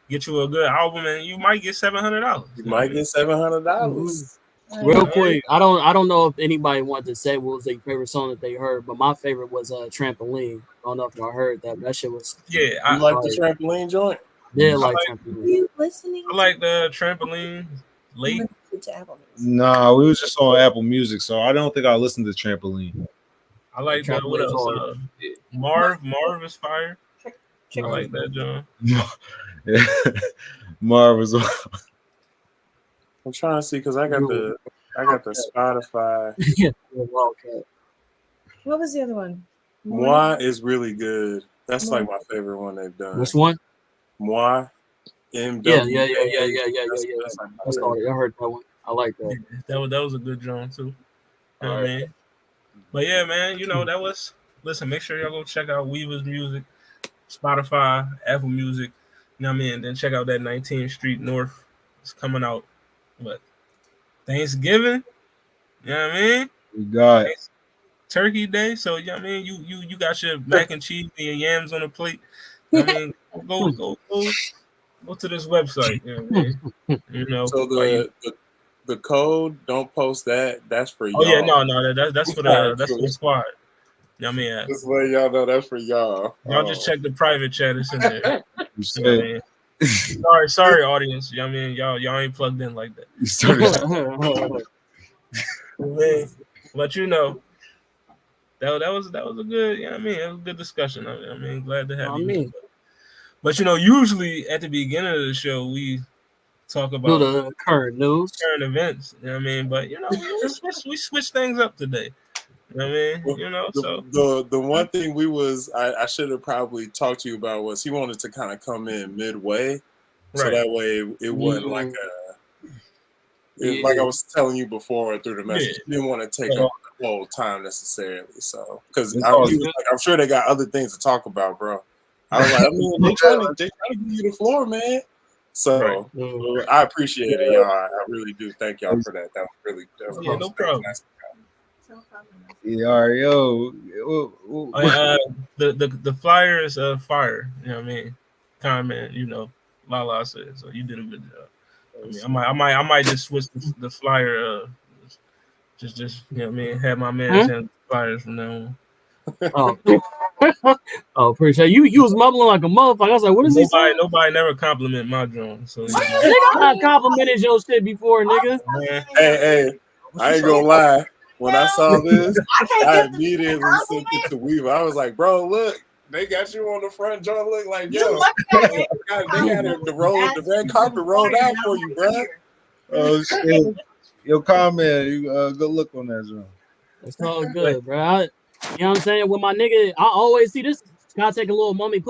get you a good album, and you might get $700. You might get $700. Real quick, I don't know if anybody wanted to say what was their favorite song that they heard, but my favorite was Trampoline. I don't know if y'all heard that, but that shit was Yeah, You I like the trampoline joint? yeah, like like- Are Trampoline. you listening? like the trampoline late. To Apple Music. Nah, we was just on Apple Music, so I don't think I listened to Trampoline. I like that. What Trampoline's else? hard. Marv is fire. Check I it like that, John. Marv was on. I'm trying to see because I got the Spotify. Yeah, Wildcat. What was the other one? Moi is really good. That's like my favorite one they've done. Which one? Moi. Yeah. That's like my That's all. I heard that one. I like that. That was a good John too. You know what I Alright. mean? But yeah, man, that was. Listen, make sure y'all go check out Weava's music, Spotify, Apple Music. You know what I mean? And then check out that 19th Street North. It's coming out. But Thanksgiving. You know what I mean? We got Turkey Day. So you know what I mean? You got your mac and cheese and your yams on the plate. You know what I mean? Go to this website. You know what I mean? So the code, don't post that. That's for y'all. Oh yeah, no, that's for the squad. You know what I mean? Just letting y'all know that's for y'all. Y'all just check the private chat. It's in there. you You know what I said mean? Sorry, audience. You know what I mean? Y'all ain't plugged in like that. you started. Man, but that was a good. You know what I mean? It was a good discussion. I mean, glad to have you. But usually at the beginning of the show we talk about the current news, current events. You know what I mean? But we switch things up today. You know what I mean? The one thing I should have probably talked to you about was he wanted to kind of come in midway, so that way it wasn't like like I was telling you before through the message. He didn't want to take up the whole time necessarily. So because I'm sure they got other things to talk about, bro. I was like, they trying to give you the floor, man. So I appreciate it, y'all. I really do. Thank y'all for that. That was really no problem. Yeah, all right, yo. The flyer is fire. You know what I mean? Comment, Lala said. So you did a good job. I mean, I might just switch the flyer. Just you know what I mean? Have my man send flyers from now on. Oh, appreciate you. You was mumbling like a motherfucker. I was like, what is he saying? Nobody never compliment my drone. So nigga, I complimented your shit before, nigga. Hey, I ain't gonna lie. When I saw this, I immediately sent it to Weava. I was like, bro, look, they got you on the front door. Look like, yo, they got the red carpet rolled out for you, bro. Oh shit. Your comment, you good look on that joint. It's all good, bro. You know what I'm saying? With my nigga, I always see this. Gotta take a little mommy.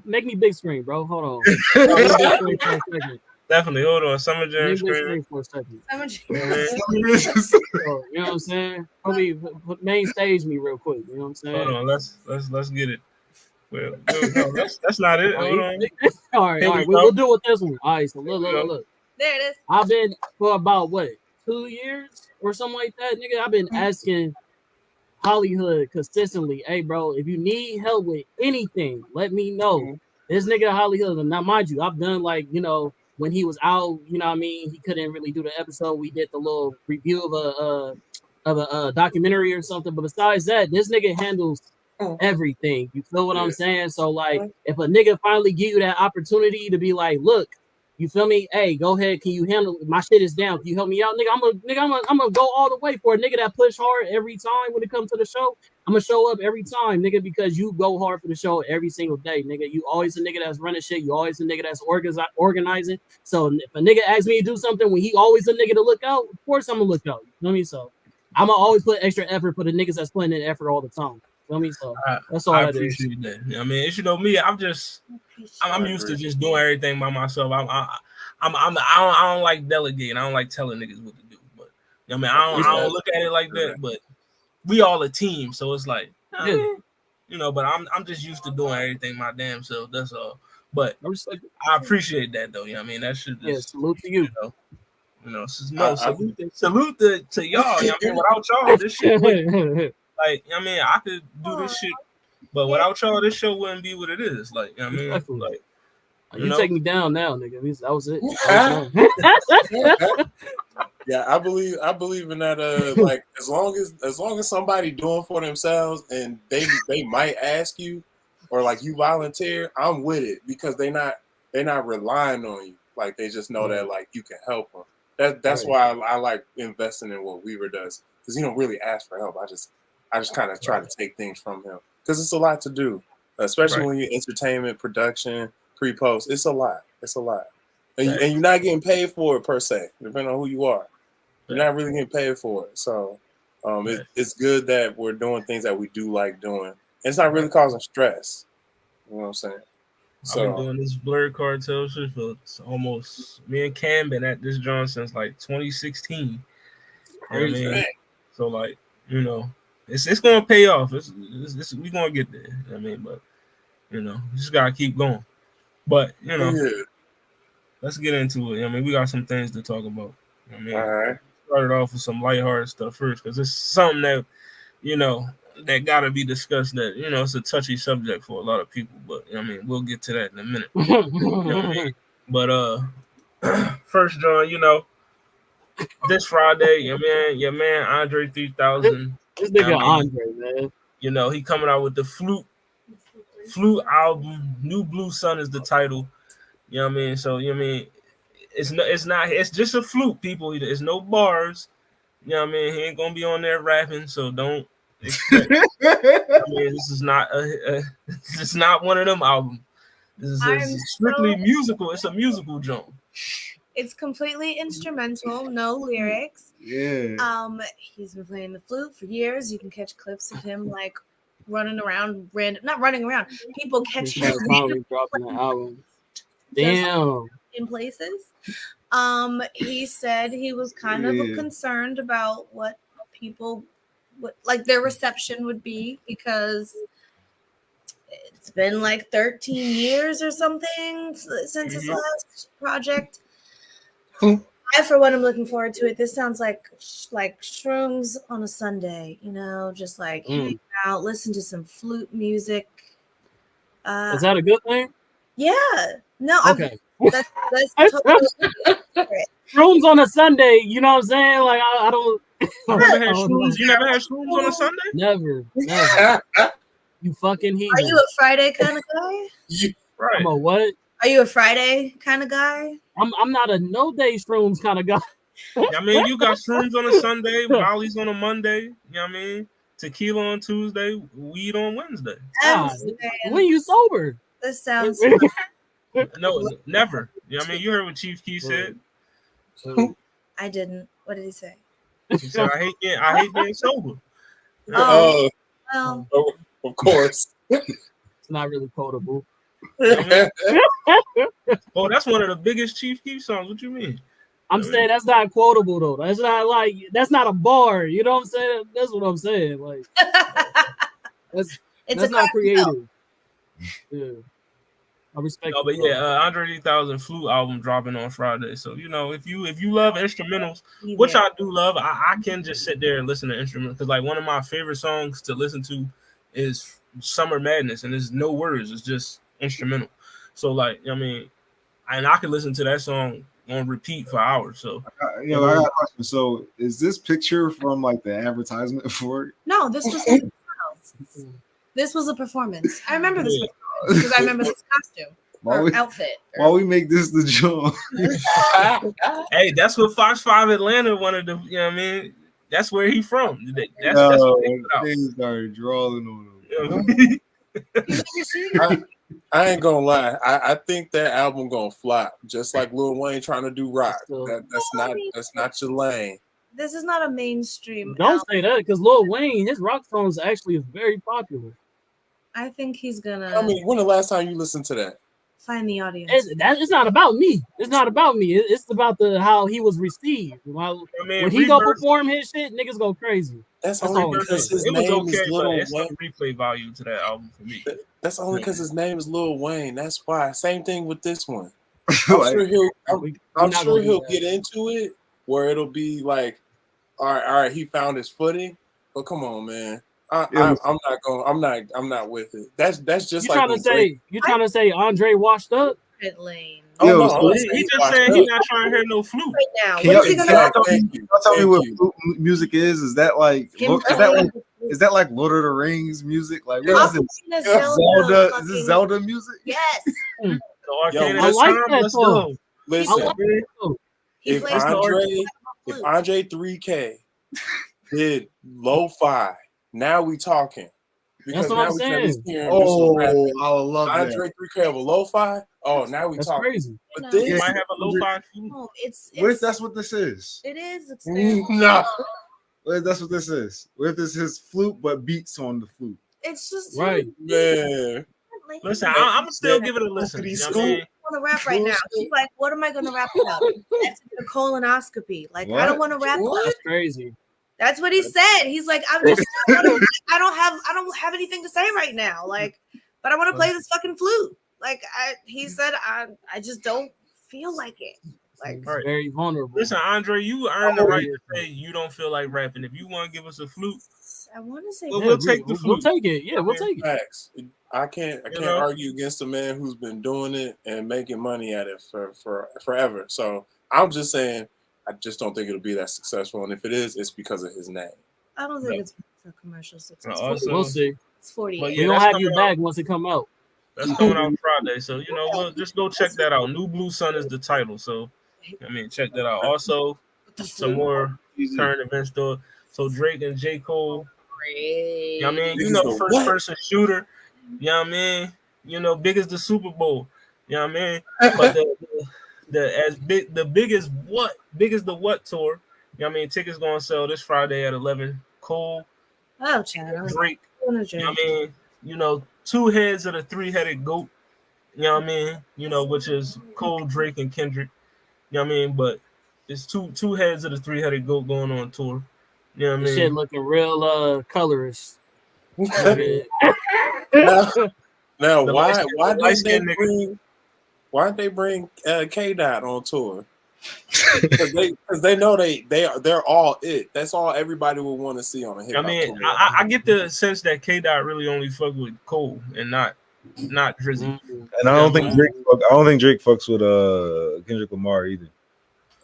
Make me big screen, bro. Hold on. Make me big screen for a second. Definitely. Hold on. Summer Jam Make me big screaming. screen for a second. How much- Yeah, man. So, you know what I'm saying? Probably main stage me real quick. You know what I'm saying? Hold on. Let's get it. Well, no, that's not it. Hold on. All right. Here we We'll go. do it with this one. All right. So Here we go. look. There it is. I've been for about what 2 years or something like that, nigga. I've been asking Hollywood consistently, hey, bro, if you need help with anything, let me know. This nigga Hollywood, and now mind you, I've done like, you know, when he was out, you know what I mean, he couldn't really do the episode. We did the little review of a documentary or something. But besides that, this nigga handles everything. You feel what I'm saying? So like, if a nigga finally give you that opportunity to be like, look, you feel me? Hey, go ahead. Can you handle my shit is down? Can you help me out, nigga? I'm gonna go all the way for a nigga that push hard every time when it comes to the show. I'm gonna show up every time, nigga, because you go hard for the show every single day, nigga. You always a nigga that's running shit. You always a nigga that's organizing. So if a nigga asks me to do something when he always a nigga to look out, of course I'm gonna look out. You know what I mean? So I'm gonna always put extra effort for the niggas that's putting in effort all the time. You know what I mean? So that's all I that is. appreciate that. You know what I mean, it's, you know me. I'm used to just doing everything by myself. I don't like delegating. I don't like telling niggas what to do. But you know what I mean, I don't look at it like that. But we all a team, so it's like, you know. But I'm just used to doing everything my damn self. That's all. But I appreciate that though. You know what I mean, that should just salute to you. Salute to y'all. You know what I mean, without y'all, this shit wouldn't. Like, I mean, I could do this shit, but without y'all, this show wouldn't be what it is. Like, you know what I mean, like, you take me down now, nigga. That was it. Yeah, I believe in that. Like, as long as somebody doing for themselves and they might ask you, or like you volunteer, I'm with it because they're not relying on you. Like, they just know that like you can help them. That's why I like investing in what Weava does, because he don't really ask for help. I just kind of try to take things from him because it's a lot to do, especially when you're entertainment production, pre-post. It's a lot. And you're not getting paid for it per se, depending on who you are. You're not really getting paid for it. So it's good that we're doing things that we do like doing. And it's not really causing stress. You know what I'm saying? So, I've been doing this Blurred Cartel shit for almost, me and Cam been at this joint since like 2016. You know what I mean? So like, you know, it's gonna pay off. We gonna get there. You know what I mean, but you know, you just gotta keep going. But you know, let's get into it. I mean, we got some things to talk about. I mean, all right. Started off with some lighthearted stuff first because it's something that, you know, that gotta be discussed. That, you know, it's a touchy subject for a lot of people. But I mean, we'll get to that in a minute. You know what I mean? But first, John, you know, this Friday, your man Andre 3000. This nigga Andre, man. You know, he coming out with the Flute album. New Blue Sun is the title. You know what I mean? So, you know what I mean? It's just a flute, people. There's no bars. You know what I mean? He ain't gonna be on there rapping, so don't expect. I mean, this is not it's not one of them albums. This is strictly musical. It's a musical jump. It's completely instrumental, no lyrics. Yeah. He's been playing the flute for years. You can catch clips of him like running around, not running around. People catching him finally dropping the album. Damn. In places. He said he was kind of concerned about what people like their reception would be, because it's been like 13 years or something since his last project. I, for one, am looking forward to it. This sounds like shrooms on a Sunday, you know, just like hang out, listen to some flute music. Is that a good thing? Yeah. No. Okay. That's totally shrooms on a Sunday. You know what I'm saying? Like I don't. You never had shrooms. You never had shrooms on a Sunday? Never. You fucking heathen. Are you a Friday kind of guy? Right. I'm a what? Are you a Friday kind of guy? I'm not a no day shrooms kind of guy. I mean, you got shrooms on a Sunday, Molly's on a Monday. You know what I mean? Tequila on Tuesday, weed on Wednesday. When you sober? This sounds. No, never. You know what I mean? You heard what Chief Keef said. I didn't. What did he say? He said, I hate being sober. Oh, well, of course. It's not really quotable. Oh, that's one of the biggest Chief Keef songs. What you mean? I'm saying that's not quotable though. That's not a bar. You know what I'm saying? That's what I'm saying. Like that's not creative. Yeah. I respect but Andre 3000 Flute album dropping on Friday. So if you love instrumentals, which I do love, I can just sit there and listen to instrumentals because like one of my favorite songs to listen to is Summer Madness, and there's no words, it's just instrumental. So like and I can listen to that song on repeat for hours. So I got a question. So is this picture from like the advertisement for it? No, this was a performance. I remember this because I remember this costume or outfit. Why we make this the joke? Hey, that's what Fox 5 Atlanta wanted to. You know what I mean? That's where he from. That's what they started drawing on him. I ain't gonna lie. I think that album gonna flop, just like Lil Wayne trying to do rock. That's not your lane. This is not a mainstream. Don't say that because Lil Wayne, his rock songs actually is very popular. I think he's gonna. I mean, when the last time you listened to that? Find the audience. It's not about me. It's not about me. It's about how he was received. When he go perform his shit, niggas go crazy. That's only because his name is Lil Wayne. It's no replay value to that album for me. That's only because his name is Lil Wayne. That's why. Same thing with this one. I'm sure he'll get into it where it'll be like, all right, he found his footing. But come on, man. I'm not with it. That's just you trying to say trying to say Andre washed up? Lane. He just saying he's not trying to hear no flute right now. Can y'all tell me what flute music is? Is that like is that like Lord of the Rings music? Like what is it? Zelda? Is this Zelda music? Yes. I like that song. Listen, if Andre 3K did lo-fi, now we talking. Because that's what I'm saying. I love that. Andre 3K of a lo-fi. Oh, now we talking. Crazy. But this might have a lo-fi flute. No, what if that's what this is? It is. No. What if that's what this is? What if this is his flute but beats on the flute? It's just right. Man. Listen, I'm gonna still give it a listen. I want to rap right now. She's like, what am I gonna rap about? That's a colonoscopy. Like, what? I don't want to rap about. That's crazy. That's what he said. He's like, I don't have anything to say right now. Like, but I want to play this fucking flute. Like he said, I just don't feel like it. Like, it's very vulnerable. Listen, Andre, you earn the right to say you don't feel like rapping. If you want to give us a flute, I want to say we'll take the flute. We'll take it. Yeah, we'll take it. Facts. I can't argue against a man who's been doing it and making money at it for forever. So I'm just saying, I just don't think it'll be that successful. And if it is, it's because of his name. I don't think it's a commercial success. We'll see. It's 48. We're gonna have you back once it come out. That's coming out Friday. So we'll just go check that out. New Blue Sun is the title. So check that out. Also, some more current events though. So Drake and J. Cole. First person shooter. Big as the Super Bowl. But the biggest the what tour. Tickets gonna sell this Friday at 11. Cole, Drake. Two heads of the three-headed goat. Which is Cole, Drake, and Kendrick. But it's two heads of the three-headed goat going on tour. This shit looking real colorist. Now why didn't they bring K Dot on tour? Because they know they're all it. That's all everybody would want to see on a hip hop tour. I get the sense that K Dot really only fuck with Cole and not Drizzy. And I don't think Drake fucks with Kendrick Lamar either.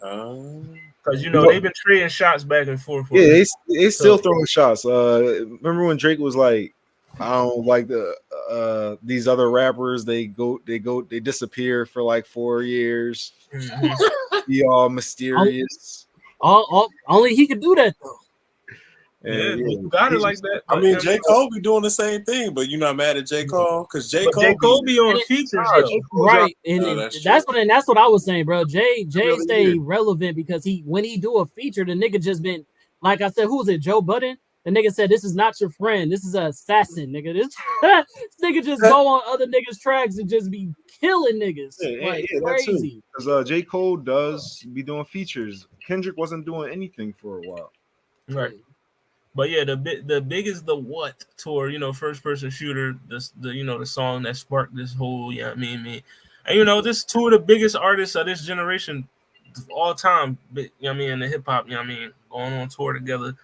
Because they've been trading shots back and forth. Yeah, they still throwing shots. Remember when Drake was like, I don't like these other rappers. They disappear for like 4 years. Mm-hmm. Be all mysterious. Only he could do that though. Yeah, you got it like that. I But, mean, J. Cole be doing the same thing, but you're not mad at J. Cole because J. Cole be on features though. Right, and No, that's what I was saying, bro. Jay Really stay is. relevant because when he do a feature, the nigga just been like I said, who was it? Joe Budden. The nigga said, "This is not your friend. This is an assassin, nigga. This nigga just go on other niggas' tracks and just be killing niggas like crazy." Because J. Cole does be doing features. Kendrick wasn't doing anything for a while. Right. But yeah, the big is the What tour, first person shooter, the song that sparked this whole, me. And this two of the biggest artists of this generation of all time, in the hip hop, going on tour together,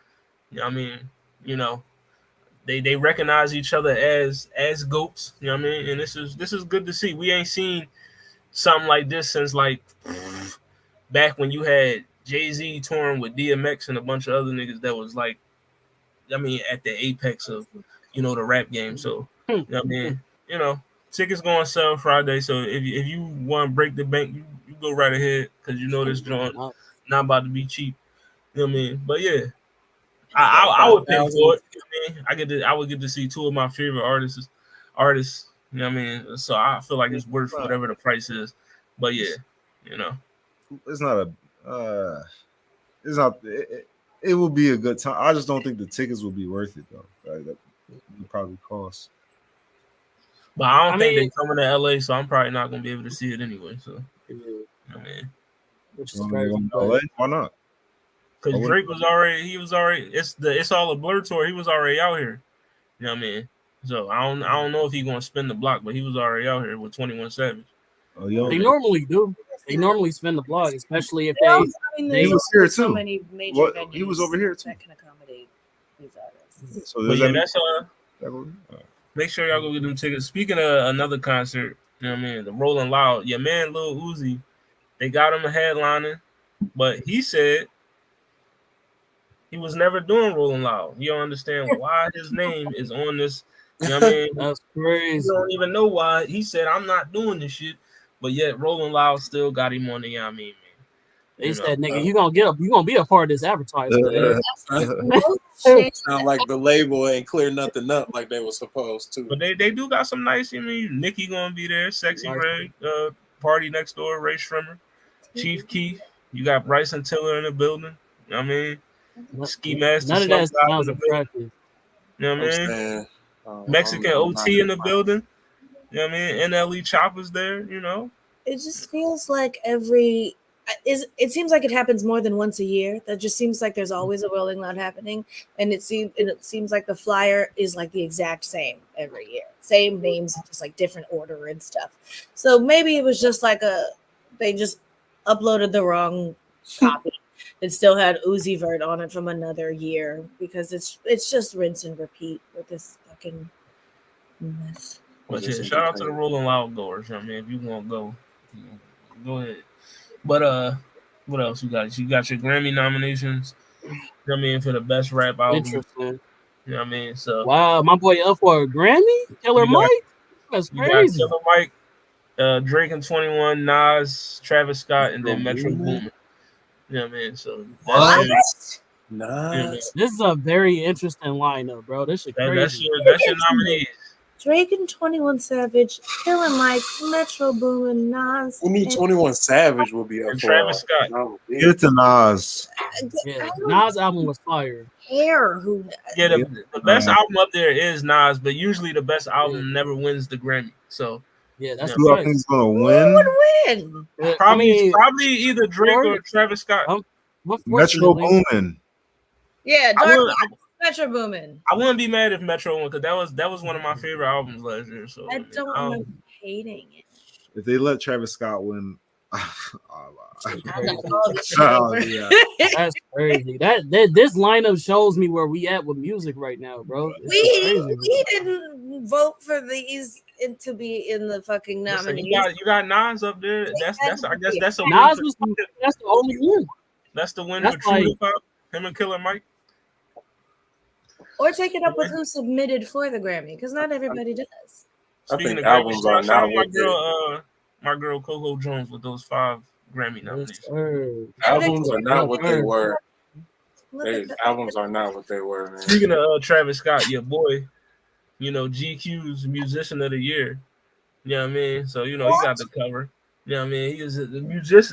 they recognize each other as goats, and this is good to see. We ain't seen something like this since like back when you had Jay-Z touring with DMX and a bunch of other niggas that was like, at the apex of, the rap game. So, tickets going to sell Friday. So if you want to break the bank, you go right ahead because this joint not about to be cheap. You know what I mean? But yeah, I would pay for it. I would get to see two of my favorite artists. You know what I mean? So I feel like it's worth whatever the price is. But yeah, it's not a. It's not. It will be a good time. I just don't think the tickets will be worth it though. Right? That would probably cost. But I don't think they're coming to LA, so I'm probably not gonna be able to see it anyway. So, which is crazy. LA? Why not? Because Drake was already. It's all a Blur tour. He was already out here. You know what I mean? So I don't know if he's gonna spin the block, but he was already out here with 21 Savage. Oh, yo, they normally do. They normally spin the block, especially if he was here too. So many major venues he was over here too. that can accommodate these artists. So that's make sure y'all go get them tickets. Speaking of another concert, you know what I mean, the Rolling Loud, your man Lil Uzi, they got him a headliner, but he said he was never doing Rolling Loud. You don't understand why his name is on this. You know what I mean? That's crazy. You don't even know why. He said, I'm not doing this shit. But yet Rolling Loud still got him on the, man. They said, nigga, you gonna be a part of this advertisement. Sound like the label ain't clear nothing up like they were supposed to. But they do got some nice, Nicki gonna be there, Sexy Ray, Party Next Door, Ray Shrimmer, Chief Keef. You got Bryson Tiller in the building. You know what I mean? Ski Master. None of that sounds attractive. You know what I mean? Mexican OT in the building. You know what I mean? NLE Chopper's there, It just feels like it seems like it happens more than once a year. That just seems like there's always a Rolling Loud happening. And it seems like the flyer is like the exact same every year. Same names, just like different order and stuff. So maybe it was just like they just uploaded the wrong copy. It still had Uzi Vert on it from another year because it's just rinse and repeat with this fucking mess. But yeah, shout out to the Rolling Loud goers. I mean, if you want to go ahead. But what else you got? You got your Grammy nominations. You know what I mean, for the best rap album. Interesting. You know what I mean? So wow, my boy up for a Grammy? Killer Mike? That's crazy. Killer Mike, Drake and 21, Nas, Travis Scott, and then Metro Boomin. You know what I mean? So what? Nice. This is a very interesting lineup, bro. This shit crazy. That's your nominees. Drake and 21 Savage, Killer Mike, Metro Boomin, Nas. Who knew 21 Savage would be up and for Travis Scott? Give it to Nas. Yeah, Nas' album was fire. The best album up there is Nas, but usually the best album never wins the Grammy. So yeah, that's who I think is gonna win. Who would win? Probably either Drake or Travis Scott. Metro Boomin. Yeah, Metro Boomin. I wouldn't be mad if Metro won because that was one of my favorite albums last year. So I don't remember hating it. If they let Travis Scott win, yeah. That's crazy. This lineup shows me where we at with music right now, bro. We didn't vote for these to be in the fucking nominees. You got Nas up there. That's I guess that's a Nas was that's the only one. That's the win for True Hip Hop. Him and Killer Mike. Or take it up with who submitted for the Grammy, because not everybody does. Speaking of albums, my girl Coco Jones with those 5 Grammy nominations. Albums are not what they were. Albums are not what they were, man. Speaking of Travis Scott, your boy, GQ's Musician of the Year. You know what I mean? So, he got the cover. You know what I mean? He is the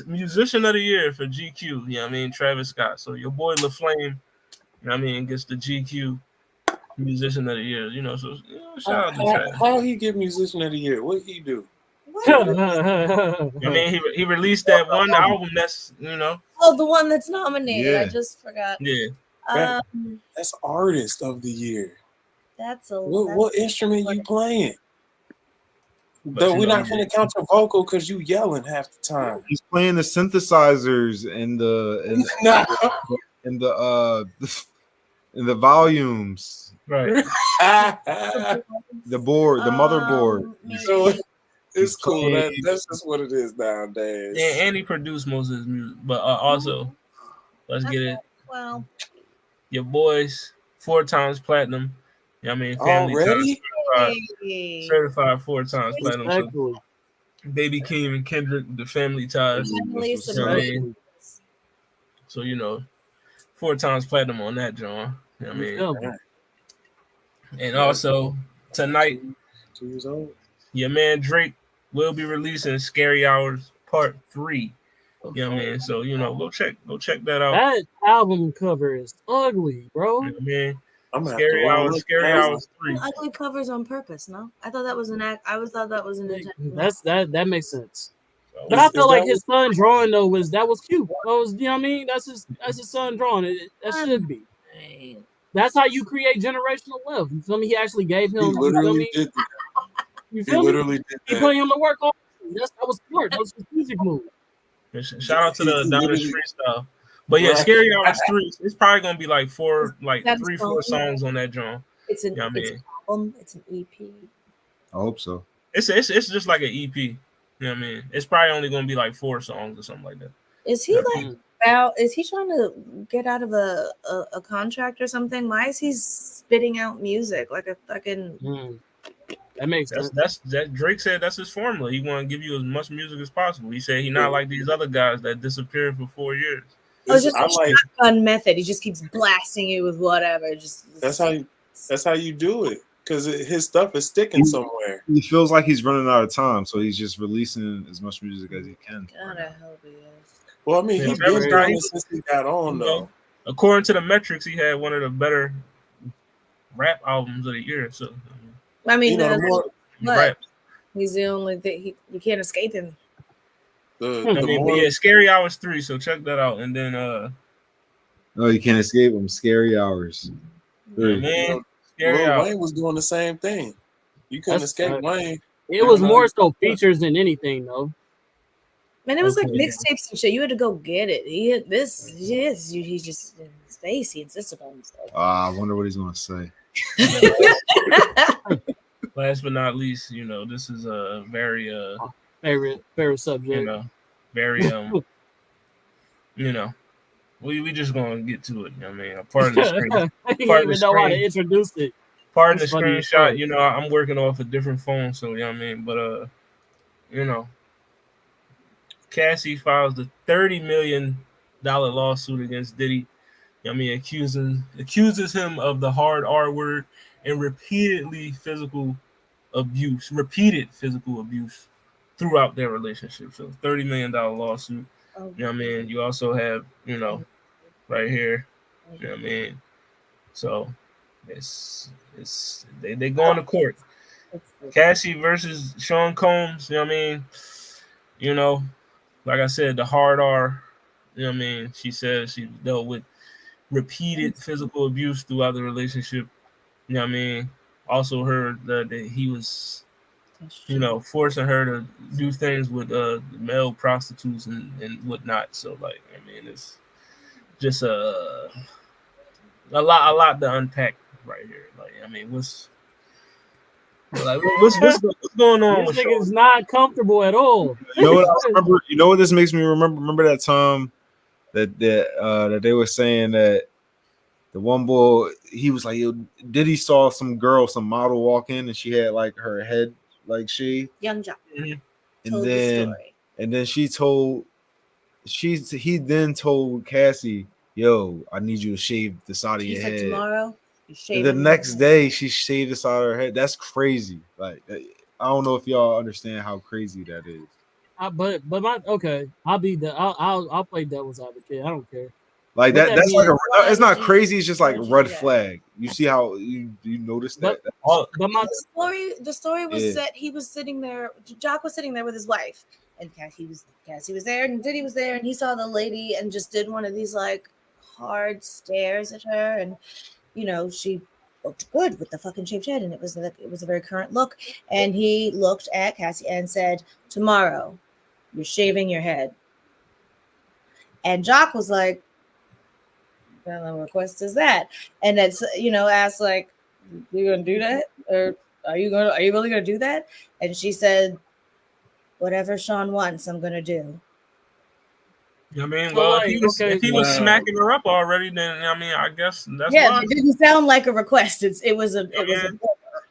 musician of the year for GQ. You know what I mean? Travis Scott. So your boy LaFlame, you know what I mean, gets the GQ musician of the year. So shout out to Travis. How he get musician of the year? What he do? I mean, he released that one album that's Oh, the one that's nominated. Yeah. I just forgot. Yeah. That's artist of the year. That's a what instrument you playing? But Though we're not gonna count your vocal because you yelling half the time. He's playing the synthesizers and the volumes, right. the board, the motherboard. So it's cool. That's just what it is nowadays. Yeah, and he produced most of his music, but also let's get it. Well, Your boys 4 times platinum. You know what I mean? Family Already? certified 4 times platinum. Exactly. So Baby Keem and Kendrick, the family ties. So 4 times platinum on that, John. You know what I mean? And also tonight, 2 years old. Your man Drake will be releasing Scary Hours Part 3. You know what I mean? So go check that out. That album cover is ugly, bro. You know what I mean? I'm Scary Hours 3. Ugly covers on purpose. No, I thought that was an act. I always thought that was an intention. That makes sense. But I feel like his son drawing though was cute. That was, you know what I mean? That's his son drawing. That should be. That's how you create generational wealth. You feel me? He actually gave him. He literally did that. You feel me? He put him to work. That was smart. That was a strategic move. Shout out to the Adonis freestyle. But yeah, Scary Hours 3. It's probably gonna be like 4 songs on that drum. It's an album. It's an EP. I hope so. It's just like an EP. You know what I mean? It's probably only gonna be like 4 songs or something like that. Is he is he trying to get out of a contract or something? Why is he spitting out music like a fucking That makes sense. That Drake said that's his formula. He want to give you as much music as possible. He said he not like these other guys that disappeared for 4 years. It's just a shotgun method. He just keeps blasting you with whatever. That's how you do it. Because his stuff is sticking somewhere. He feels like he's running out of time, so he's just releasing as much music as he can. God, I hope he is. Well, I mean, he's been doing it since he got on, though. According to the metrics, he had one of the better rap albums of the year. So, I mean, he's the only thing. You can't escape him. Scary Hours 3. So check that out, and then you can't escape him. Scary Hours. Man. Wayne was doing the same thing. You couldn't escape Wayne. It was more so features than anything, though. Man, it was like mixtapes and shit. You had to go get it. He just in his face. He insisted on himself. I wonder what he's gonna say. Last but not least, this is a very favorite subject. Very we just gonna get to it. You know what I mean? Pardon the screen. He didn't even know how to introduce it. Pardon the screenshot. I'm working off a different phone, so you know what I mean. But Cassie files the $30 million lawsuit against Diddy. You know what I mean, accuses him of the hard R word and repeated physical abuse throughout their relationship. So $30 million lawsuit. You know what I mean? You also have, right here. You know what I mean? So they going to court. Cassie versus Sean Combs, you know what I mean? Like I said, the hard R, you know what I mean? She says she dealt with repeated physical abuse throughout the relationship. You know what I mean? Also heard that he was, forcing her to do things with male prostitutes and whatnot. So, it's just a lot to unpack right here. What's going on? This nigga's not comfortable at all. You know what I remember? You know what this makes me remember? Remember that time that they were saying that the one boy, he was like, Diddy saw some model walk in and she had like her head like shaved. Young Jock. And then he then told Cassie, yo, I need you to shave the side of He your said head. tomorrow. And the next day, she shaved the side of her head. That's crazy. Like, I don't know if y'all understand how crazy that is. But my I'll play devil's advocate. I don't care. Like With that. that That's like being, a. It's not crazy. It's just like why'd you red do that? flag. You see how you notice but that? but my The story was Yeah. that he was sitting there. Jock was sitting there with his wife, and Cassie was there, and Diddy was there, and he saw the lady and just did one of these like hard stares at her, and you know she looked good with the fucking shaved head, and it was a very current look, and he looked at Cassie and said, "Tomorrow, you're shaving your head," and Jock was like, "What kind of request is that?" And that's asked like, "You gonna do that, or are you really gonna do that?" And she said, "Whatever Sean wants, I'm gonna do." I mean, so well, like if okay, he was smacking her up already, then I mean, I guess that's Yeah, why. it didn't sound like a request. It was a Yeah. order,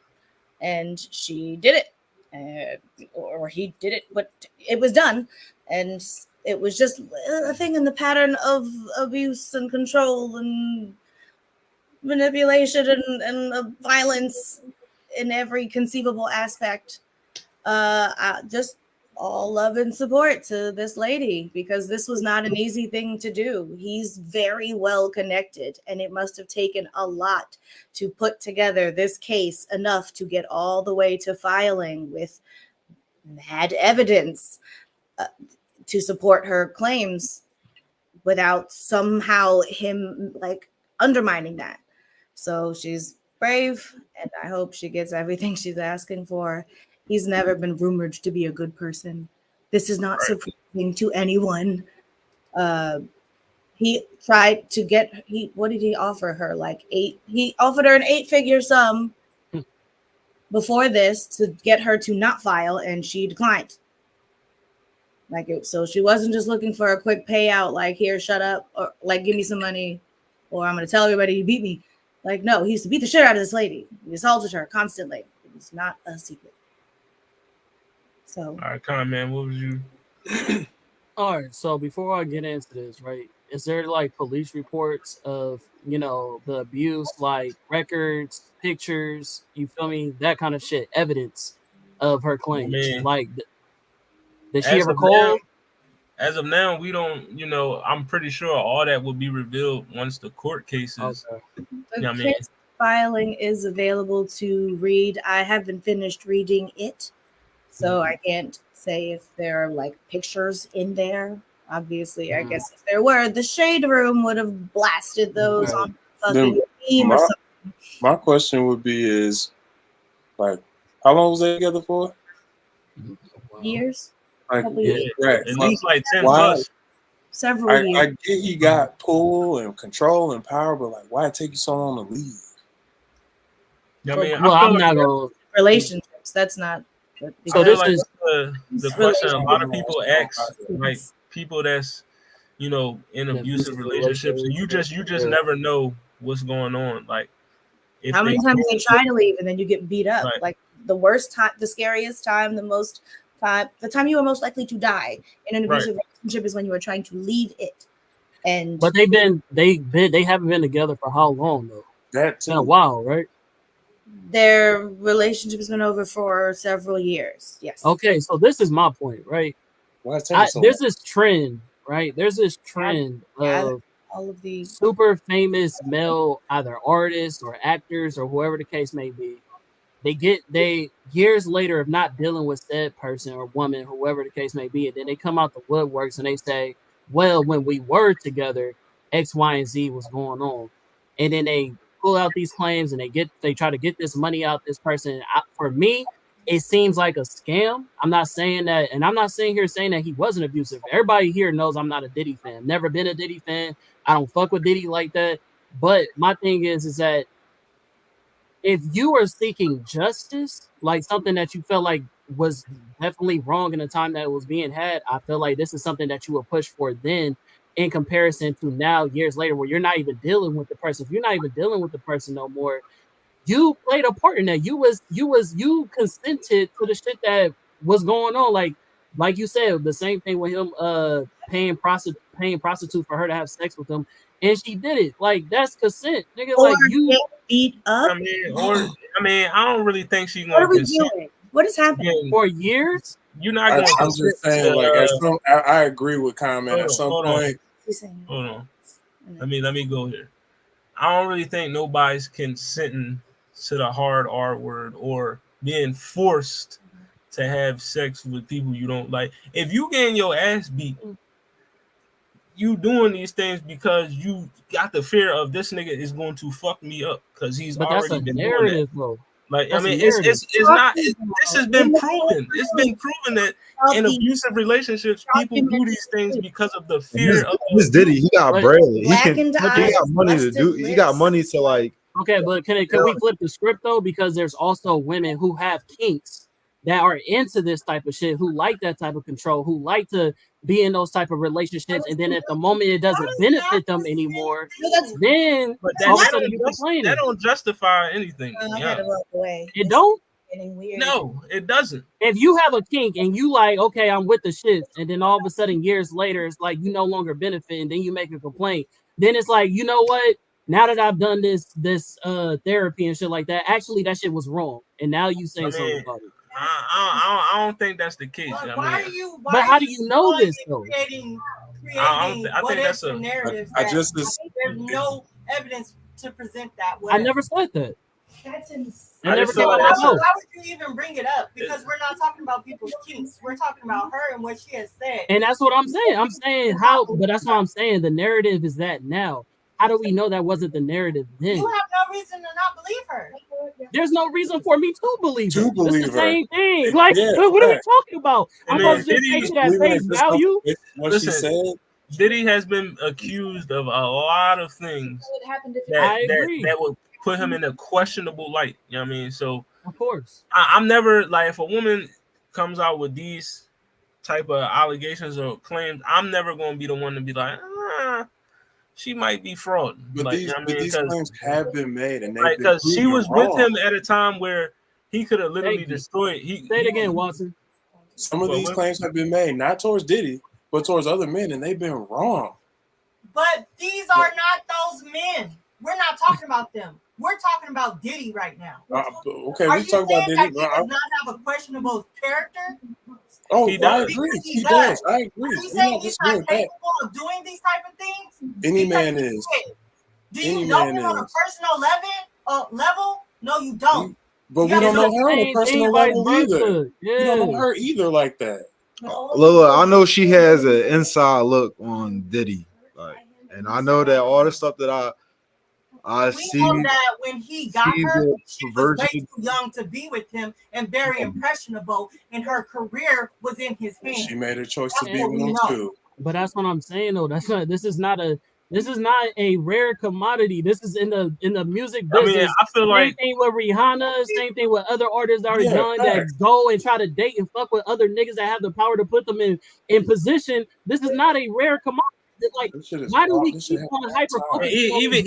and she did it, or he did it, but it was done, and it was just a thing in the pattern of abuse and control and manipulation and violence in every conceivable aspect. Just all love and support to this lady, because this was not an easy thing to do. He's very well connected, and it must have taken a lot to put together this case enough to get all the way to filing with mad evidence to support her claims without somehow him like undermining that. So she's brave, and I hope she gets everything she's asking for. He's never been rumored to be a good person. This is not surprising to anyone. He tried to get what did he offer her? Like eight. He offered her an 8-figure sum before this to get her to not file, and she declined. So she wasn't just looking for a quick payout, like here, shut up, or like give me some money, or I'm gonna tell everybody you beat me. Like, no, he used to beat the shit out of this lady. He assaulted her constantly. It was not a secret. So, All right, comment. What was you? all right. So before I get into this, right, is there like police reports of the abuse, like records, pictures? You feel me? That kind of shit, evidence of her I claims. mean, Like, did she as ever of now, call? we don't. I'm pretty sure all that will be revealed once the court cases. Okay. the I mean, case filing is available to read. I haven't finished reading it, so I can't say if there are like pictures in there. Obviously, I guess if there were, the Shade Room would have blasted those on fucking theme or something. My question would be is like, how long was they together for? Years? Like, at least like 10 why? plus. Several years. I get he got pull and control and power, but like, why it take you so long to leave? I mean, well, I feel I'm like not gonna. Relationships. That's not. So this is the question a lot of people ask, like people that's in abusive relationships, and you just never know what's going on. Like, if how many times they try to leave and then you get beat up? Right. Like the worst time, the scariest time, the time you are most likely to die in an abusive relationship is when you are trying to leave it. And but they haven't been together for how long though? That's been a while, right? Their relationship has been over for several years. Yes. Okay, so this is my point, right? There's this trend, right? There's this trend of all of these super famous male either artists or actors or whoever the case may be. They years later of not dealing with said person or woman, whoever the case may be, and then they come out the woodworks and they say, well, when we were together, X, Y, and Z was going on. And then they pull out these claims and they try to get this money out this person. For me, it seems like a scam. I'm not saying that, and I'm not sitting here saying that he wasn't abusive. Everybody here knows I'm not a Diddy fan. Never been a Diddy fan. I don't fuck with Diddy like that. But my thing is that if you are seeking justice, like something that you felt like was definitely wrong in the time that it was being had, I feel like this is something that you would push for then in comparison to now, years later, where you're not even dealing with the person. If you're not even dealing with the person no more, you played a part in that. You consented to the shit that was going on. Like, Like you said, the same thing with him paying prostitute for her to have sex with him, and she did it. Like that's consent, nigga. Or Like you. get beat up. I mean, I don't really think she's What going are to we consent. doing? What is happening? Again, For years. you're not going to I'm consent just saying, like, at some, I agree with comment. At some point, hold on. Let me go here. I don't really think nobody's consenting to the hard R word or being forced to have sex with people you don't like. If you getting your ass beat, you doing these things because you got the fear of this nigga is going to fuck me up because he's But that's already a been narrative, doing that. though. Like, That's I mean, a narrative. it's not. This has been proven. It's been proven that in abusive relationships, people do these things because of the fear of. This Diddy, he got bread. He Blackened got eyes, money to do. busted He got lips. money to like. Okay, but can we flip the script though? Because there's also women who have kinks that are into this type of shit, who like that type of control, who like to be in those type of relationships, and then at the moment it doesn't benefit them anymore, then But all of a sudden you complaining. that don't justify anything. I had to walk away. It don't. Getting weird. No, it doesn't. If you have a kink and you like, okay, I'm with the shits, and then all of a sudden years later it's like you no longer benefit, and then you make a complaint, then it's like, you know what? Now that I've done this therapy and shit like that, actually that shit was wrong, and now you saying something about it. I don't think that's the case. But but how do you know this though? Creating I think that's a narrative. there's no evidence to present that. I never said that. That's insane. I never said Why that. would you even bring it up? Because we're not talking about people's kinks. We're talking about her and what she has said. And that's what I'm saying. I'm saying how, but that's what I'm saying. The narrative is that now. How do we know that wasn't the narrative then? You have no reason to not believe her. There's no reason for me to believe her. believe it's the her. same thing. Like, what are we talking about? I'm supposed to just take it at face value. What she said. Diddy has been accused of a lot of things that would put him in a questionable light. You know what I mean? So of course, I'm never like, if a woman comes out with these type of allegations or claims, I'm never going to be the one to be like, she might be fraud. But like, these, you know what I mean? these claims have been made, and because she was with him at a time where he could have literally destroyed. Say it again, Watson. Some of these claims have been made, not towards Diddy, but towards other men, and they've been wrong. But these are not those men. We're not talking about them. We're talking about Diddy right now. Okay, we talking about Diddy. He does not have a questionable character. Oh, he does. I agree. He does. I agree. Are you saying he's not capable of doing these type of things? Any man is. Do you know him on a personal level? No, you don't. But we don't know her on a personal level either. Yeah. We don't know her either like that. Look, I know she has an inside look on Diddy, like, and I know that all the stuff that I see. Know that when he got her, she was way too young to be with him and very impressionable, and her career was in his hands. She made a choice to be with him too. But that's what I'm saying though. This is not a rare commodity. This is in the music business. I mean, I feel like same thing with Rihanna, same thing with other artists that are young that go and try to date and fuck with other niggas that have the power to put them in position. This is not a rare commodity. Like, why do we keep on hyper? Even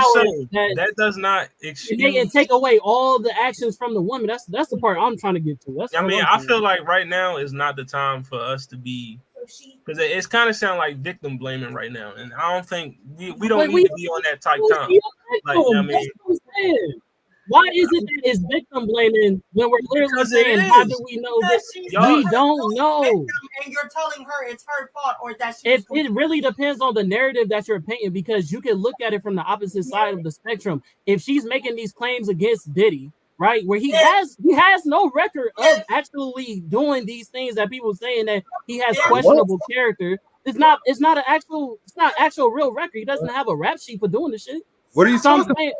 so, that does not excuse and take away all the actions from the woman. That's the part I'm trying to get to. I feel like right now is not the time for us to be, because it's kind of sound like victim blaming right now, and I don't think we don't need to be on that type time. Like, you know what I mean? Why is it that it's victim blaming when we're literally saying, how do we know that? We don't know. And you're telling her it's her fault, or that it really depends on the narrative that you're painting, because you can look at it from the opposite side of the spectrum. If she's making these claims against Diddy, right, where he has no record of actually doing these things that people saying that he has questionable character, it's not actual real record. He doesn't have a rap sheet for doing this shit. What are you talking about?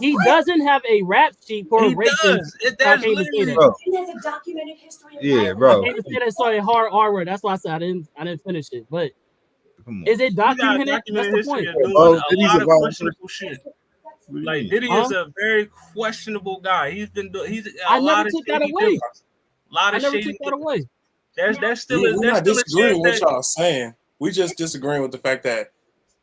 He doesn't have a rap sheet for he raping. Does. It does literally. He has a documented history of yeah, bro. I can't say that sorry hard R word. That's why I said I didn't finish it. But is it documented? That's the point. Diddy's a questionable shit. Like, Diddy is a very questionable guy. He's been doing. I never took that away. I never took that away. That's still. We're not disagreeing with what y'all saying. We just disagreeing with the fact that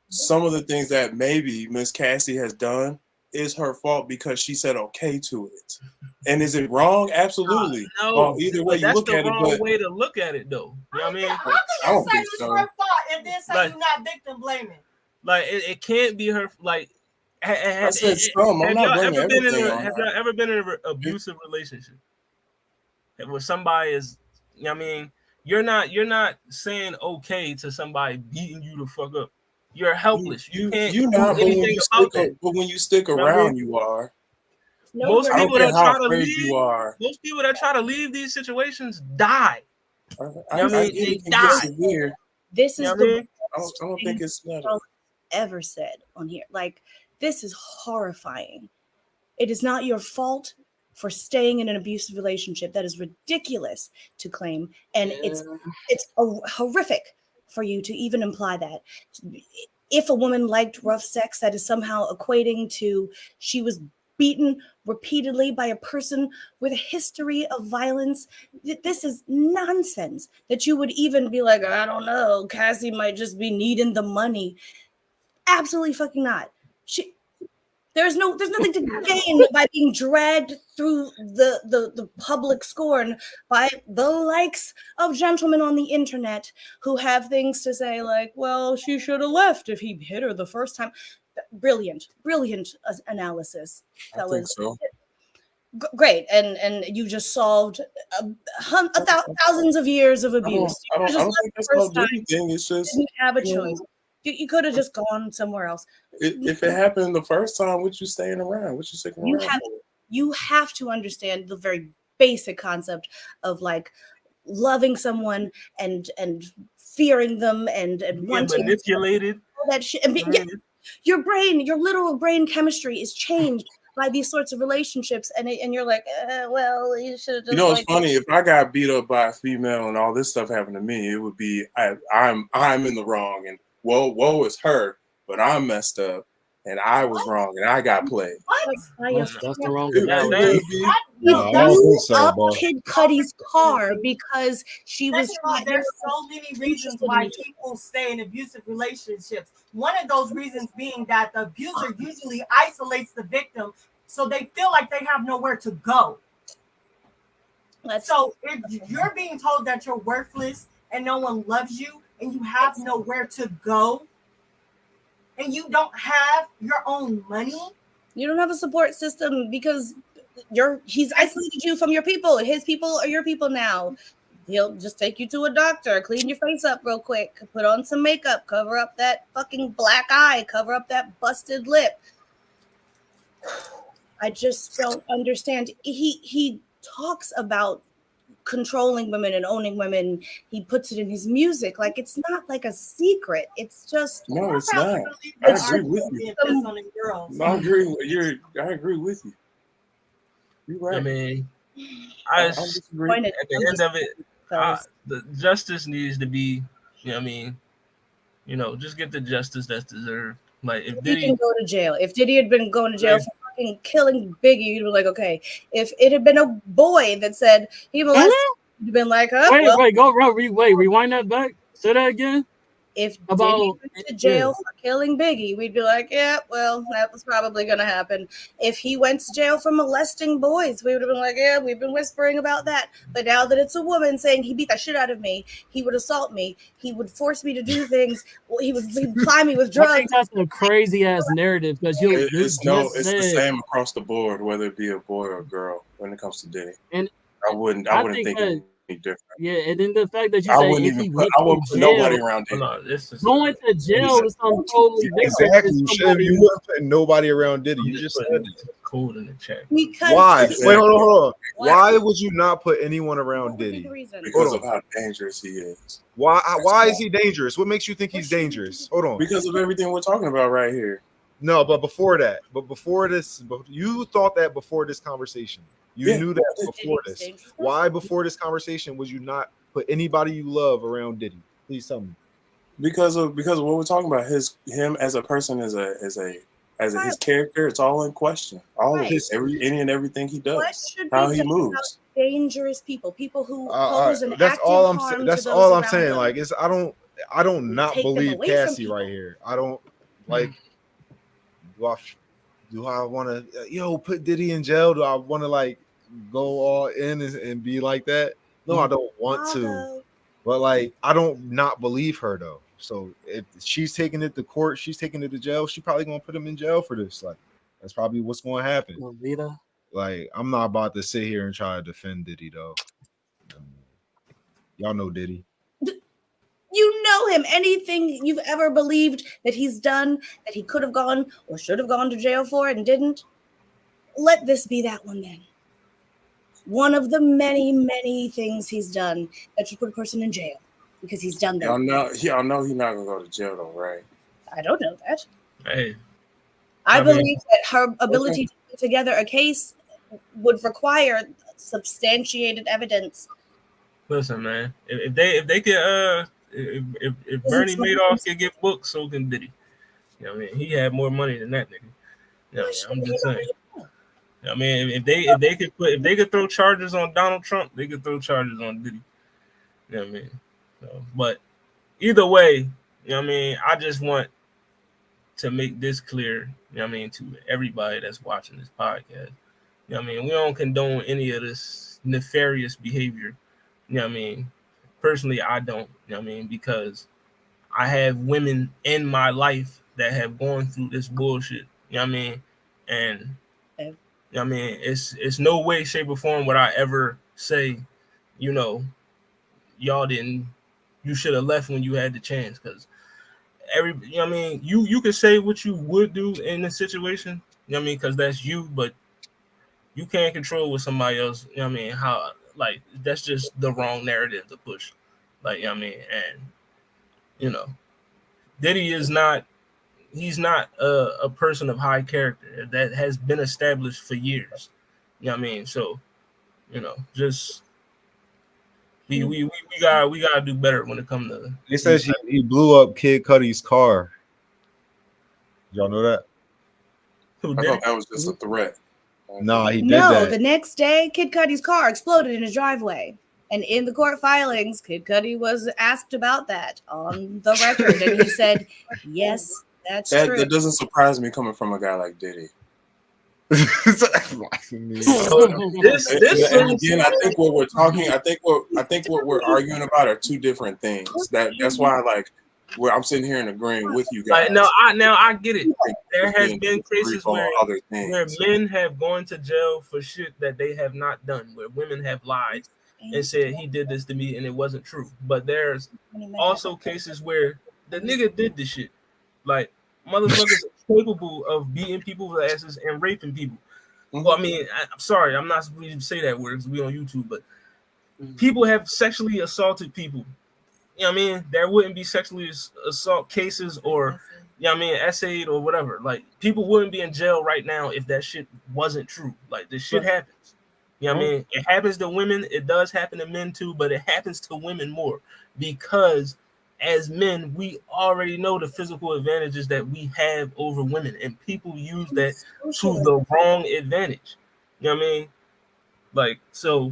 some of the things that maybe Miss Cassie has done is her fault because she said okay to it. And is it wrong? Absolutely. No, Either way you that's look the at it, wrong but way to look at it, though. You know what I mean? How can I you don't say think it's so. her fault and then say Like- you're not victim blaming? Like it can't be her. Like, I said some. I'm not blaming everything on have her. y'all ever been in an abusive relationship where somebody is? You know what I mean, you're not saying okay to somebody beating you the fuck up. You're helpless. You can't You do not, but when anything you about stick, that. but when you stick You know what I around, mean? you are. No, Most you're I don't people care that how try to afraid leave, you are. most people that try to leave these situations die. I You know what I mean? get They it can get die. severe. This You know is what I the mean? I worst don't thing think it's not. I've ever said on here. Like, this is horrifying. It is not your fault for staying in an abusive relationship. That is ridiculous to claim, and it's horrific for you to even imply that. If a woman liked rough sex, that is somehow equating to she was beaten repeatedly by a person with a history of violence. This is nonsense that you would even be like, I don't know, Cassie might just be needing the money. Absolutely fucking not. There's nothing to gain by being dragged through the public scorn by the likes of gentlemen on the internet who have things to say like, well, she should have left if he hit her the first time. Brilliant analysis, I think fellas. so. Great, and you just solved thousands of years of abuse. I You don't just think left that's the no first time. anything. It's just Didn't have a choice. You could have just gone somewhere else. if it happened the first time, what you staying around? What you sticking You around have for? you have to understand the very basic concept of like loving someone and fearing them and Being wanting manipulated. all that shit. And your literal brain chemistry is changed by these sorts of relationships, and you're like, well, you should have just. You know, it's funny. If I got beat up by a female and all this stuff happened to me, it would be I'm in the wrong, and woe is her, but I'm messed up, and I was wrong, and I got played. That's the wrong It analogy. No, I don't think so, up boss. Kid Cudi's car because she was Second of all, there's so many reasons why people stay in abusive relationships. One of those reasons being that the abuser usually isolates the victim, so they feel like they have nowhere to go. So if you're being told that you're worthless and no one loves you and you have nowhere to go and you don't have your own money, you don't have a support system because he's isolated you from your people. His people are your people now. He'll just take you to a doctor, clean your face up real quick, put on some makeup, cover up that fucking black eye, cover up that busted lip. I just don't understand. He talks about controlling women and owning women. He puts it in his music. Like, it's not like a secret. It's just No, it's not. I agree with you. I agree with you. You're right. I mean, at the end of it, the justice needs to be, you know what I mean, just get the justice that's deserved. Like, if Diddy can go to jail. If Diddy had been going to jail for fucking killing Biggie, you'd be like, okay. If it had been a boy that said he molested, you'd have been like, rewind that back. Say that again. If Diddy went to jail for killing Biggie, we'd be like, yeah, well, that was probably going to happen. If he went to jail for molesting boys, we would have been like, yeah, we've been whispering about that. But now that it's a woman saying he beat the shit out of me, he would assault me, he would force me to do things, he'd ply me with drugs. I think that's a crazy ass narrative because it's the same across the board, whether it be a boy or a girl when it comes to Diddy. And I wouldn't think any different. Yeah, and then the fact that you I say wouldn't if he even went I wouldn't to put jail, nobody around Diddy. going to jail is something totally different. Exactly. You wouldn't put nobody around Diddy. You just said code in the chat. Why? Wait, hold on. Why would you not put anyone around Diddy? Because of how dangerous he is. Why is he dangerous? What makes you think he's dangerous? Hold on. Because of everything we're talking about right here. No, but before this, you thought that before this conversation. You knew that before this. Why before this conversation would you not put anybody you love around Diddy? Please tell me. Because of what we're talking about, him as a person, as his character, it's all in question. All of his any and everything he does, how he moves. Dangerous people who pose an active harm. That's all I'm saying. Like, I don't not believe Cassie right here. I don't like. Do I want to, put Diddy in jail? Do I want to like go all in and be like that? No, I don't want to. But like, I don't not believe her though. So if she's taking it to court, she's taking it to jail. She probably gonna put him in jail for this. Like, that's probably what's going to happen. Weava. Like, I'm not about to sit here and try to defend Diddy though. Y'all know Diddy. You know him. Anything you've ever believed that he's done that he could have gone or should have gone to jail for and didn't, let this be that one then. One of the many, many things he's done that should put a person in jail because he's done that. Y'all know he's not gonna go to jail though, right? I don't know that. Hey, I believe that her ability to put together a case would require substantiated evidence. Listen, man. If they could if Bernie Madoff could get booked, so can Diddy. You know what I mean? He had more money than that nigga. You know what I mean? I'm just saying. I mean, if they could throw charges on Donald Trump, they could throw charges on Diddy. You know what I mean? So, but either way, you know what I mean, I just want to make this clear, you know what I mean, to everybody that's watching this podcast. You know what I mean? We don't condone any of this nefarious behavior. You know what I mean? Personally, I don't, you know what I mean, because I have women in my life that have gone through this bullshit. You know what I mean? And you know what I mean, it's no way, shape, or form would I ever say, you know, you should have left when you had the chance, because you know what I mean, you could say what you would do in this situation, you know what I mean, because that's you, but you can't control what somebody else, you know what I mean, how, like, that's just the wrong narrative to push. Like, you know what I mean, and you know, Diddy is not, he's not a person of high character that has been established for years. You know what I mean? So, you know, just we gotta do better when it comes to. They said he blew up Kid Cudi's car. Y'all know that? I thought that was just a threat. No, he did that. No, the next day, Kid Cudi's car exploded in his driveway. And in the court filings, Kid Cudi was asked about that on the record. And he said, yes, that's true. That doesn't surprise me coming from a guy like Diddy. This again, I think what we're talking, I think what we're arguing about are two different things. That's why, like, I'm sitting here and agreeing with you guys. Now I get it. There has been cases where men have gone to jail for shit that they have not done, where women have lied and said he did this to me and it wasn't true. But there's also cases where the nigga did this shit. Like, motherfuckers are capable of beating people's asses and raping people. Mm-hmm. Well, I mean, I'm sorry, I'm not supposed to say that word because we on YouTube, but people have sexually assaulted people. You know what I mean? There wouldn't be sexually assault cases or, you know what I mean, essayed or whatever. Like, people wouldn't be in jail right now if that shit wasn't true. Like, this shit happens. You know what I mean? It happens to women. It does happen to men too, but it happens to women more because as men, we already know the physical advantages that we have over women, and people use that to the wrong advantage. You know what I mean? Like, so,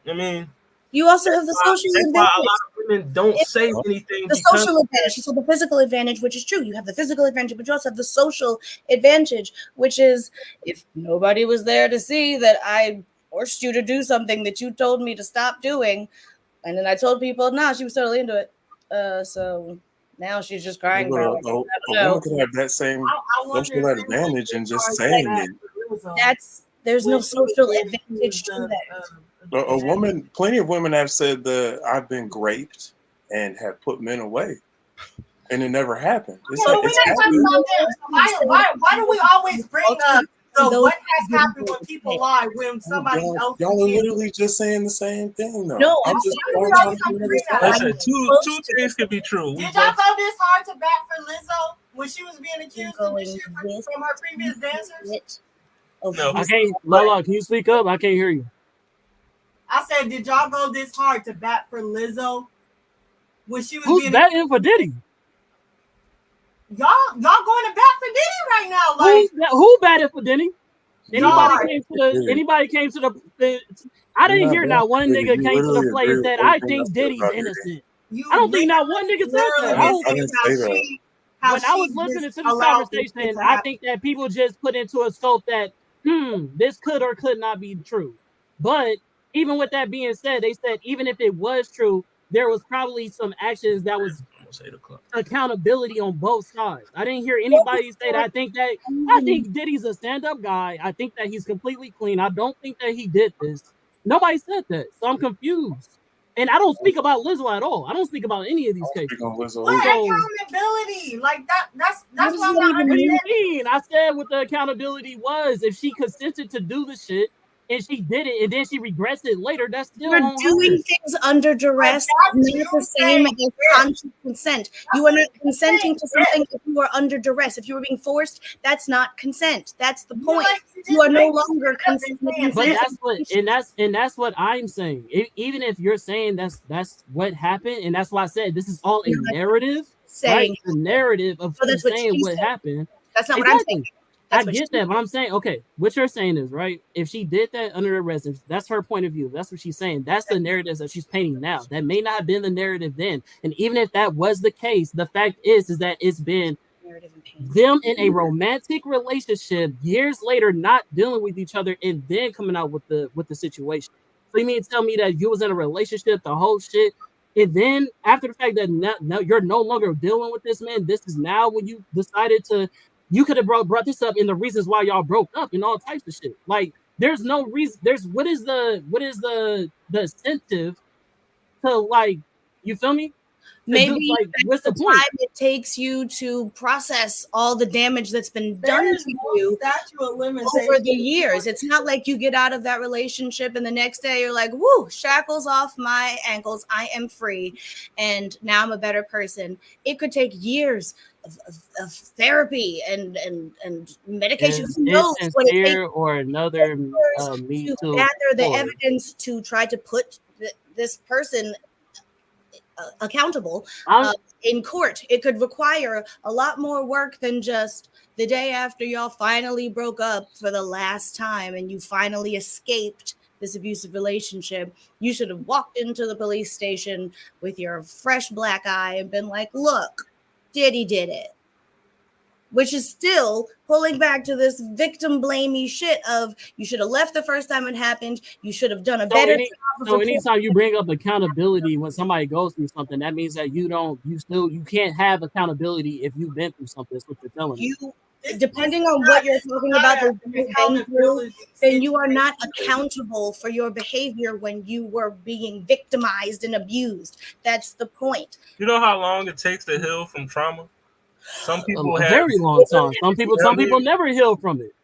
I mean, you also have the social advantage. Why a lot of women don't say anything. The social advantage. So the physical advantage, which is true. You have the physical advantage, but you also have the social advantage, which is if nobody was there to see that I forced you to do something that you told me to stop doing, and then I told people, nah, she was totally into it. So now she's just crying. A woman could have that same social advantage and just saying it. There's no social advantage to that. A woman, plenty of women have said that I've been raped and have put men away, and it never happened. Why do we always bring up what has happened when people lie when somebody else? Y'all are literally just saying the same thing, though. No, I'm just listen, two things could be true. Did y'all go this hard to bat for Lizzo when she was being accused of this shit from her previous dancers? No. I can't. Lola, can you speak up? I can't hear you. I said, did y'all go this hard to bat for Lizzo when she was Who's batting for Diddy? Y'all going to bat for Diddy right now? Like, who batted for Diddy? Anybody came to the I didn't hear not one nigga came to the play and said, I think Diddy's innocent. I don't think not one nigga said that. how when I she was listening just to this allowed this shit conversation, to I happen. think that people just put into a scope that this could or could not be true. But even with that being said, they said even if it was true, there was probably some actions that was Almost 8 o'clock. accountability on both sides. I didn't hear anybody say that. I think Diddy's a stand-up guy. I think that he's completely clean. I don't think that he did this. Nobody said that, so I'm confused. And I don't speak about Lizzo at all. I don't speak about any of these cases. What So, accountability? Like that's does why I'm that not even what do you understanding. mean? I said what the accountability was. If she consented to do the shit and she did it and then she regrets it later, that's still You're on her. doing things under duress, Like, that's not the you same saying as yes. conscious consent. You are not consenting to something if you are under duress. If you were being forced, that's not consent. That's the point. You are no longer consenting. But that's what I'm saying. Even if you're saying that's what happened, and that's why I said this is all a narrative, right? Saying The narrative of so that's what saying she's what saying. happened. That's not what I'm saying. Exactly. I That's what get that, but I'm saying, okay, what you're saying is right. If she did that under arrest, that's her point of view. That's what she's saying. That's the narrative that she's painting now. That may not have been the narrative then. And even if that was the case, the fact is that it's been them in a romantic relationship years later, not dealing with each other, and then coming out with the situation. So you mean to tell me that you was in a relationship, the whole shit, and then after the fact that now you're no longer dealing with this man, this is now when you decided to. You could have brought this up in the reasons why y'all broke up and all types of shit. Like, there's no reason. There's what is the incentive to, like, you feel me? Maybe Like, what's the the point? time it takes you to process all the damage that's been done There's to no you statute of limitations over the years. It's not like you get out of that relationship and the next day you're like, woo, shackles off my ankles. I am free. And now I'm a better person. It could take years of therapy and medication. Is Who it knows what it sincere takes or another Me to Too? gather the story? evidence to try to put this person accountable in court. It could require a lot more work than just the day after y'all finally broke up for the last time and you finally escaped this abusive relationship. You should have walked into the police station with your fresh black eye and been like, look, Diddy did it. Which is still pulling back to this victim blamey shit of you should have left the first time it happened. You should have done a better job of So anytime you bring up accountability when somebody goes through something, that means that you can't have accountability if you've been through something. That's what you're telling me. Depending on what you're talking about, then you are not accountable for your behavior when you were being victimized and abused. That's the point. You know how long it takes to heal from trauma? Some people a have very long time. Some people never heal from it.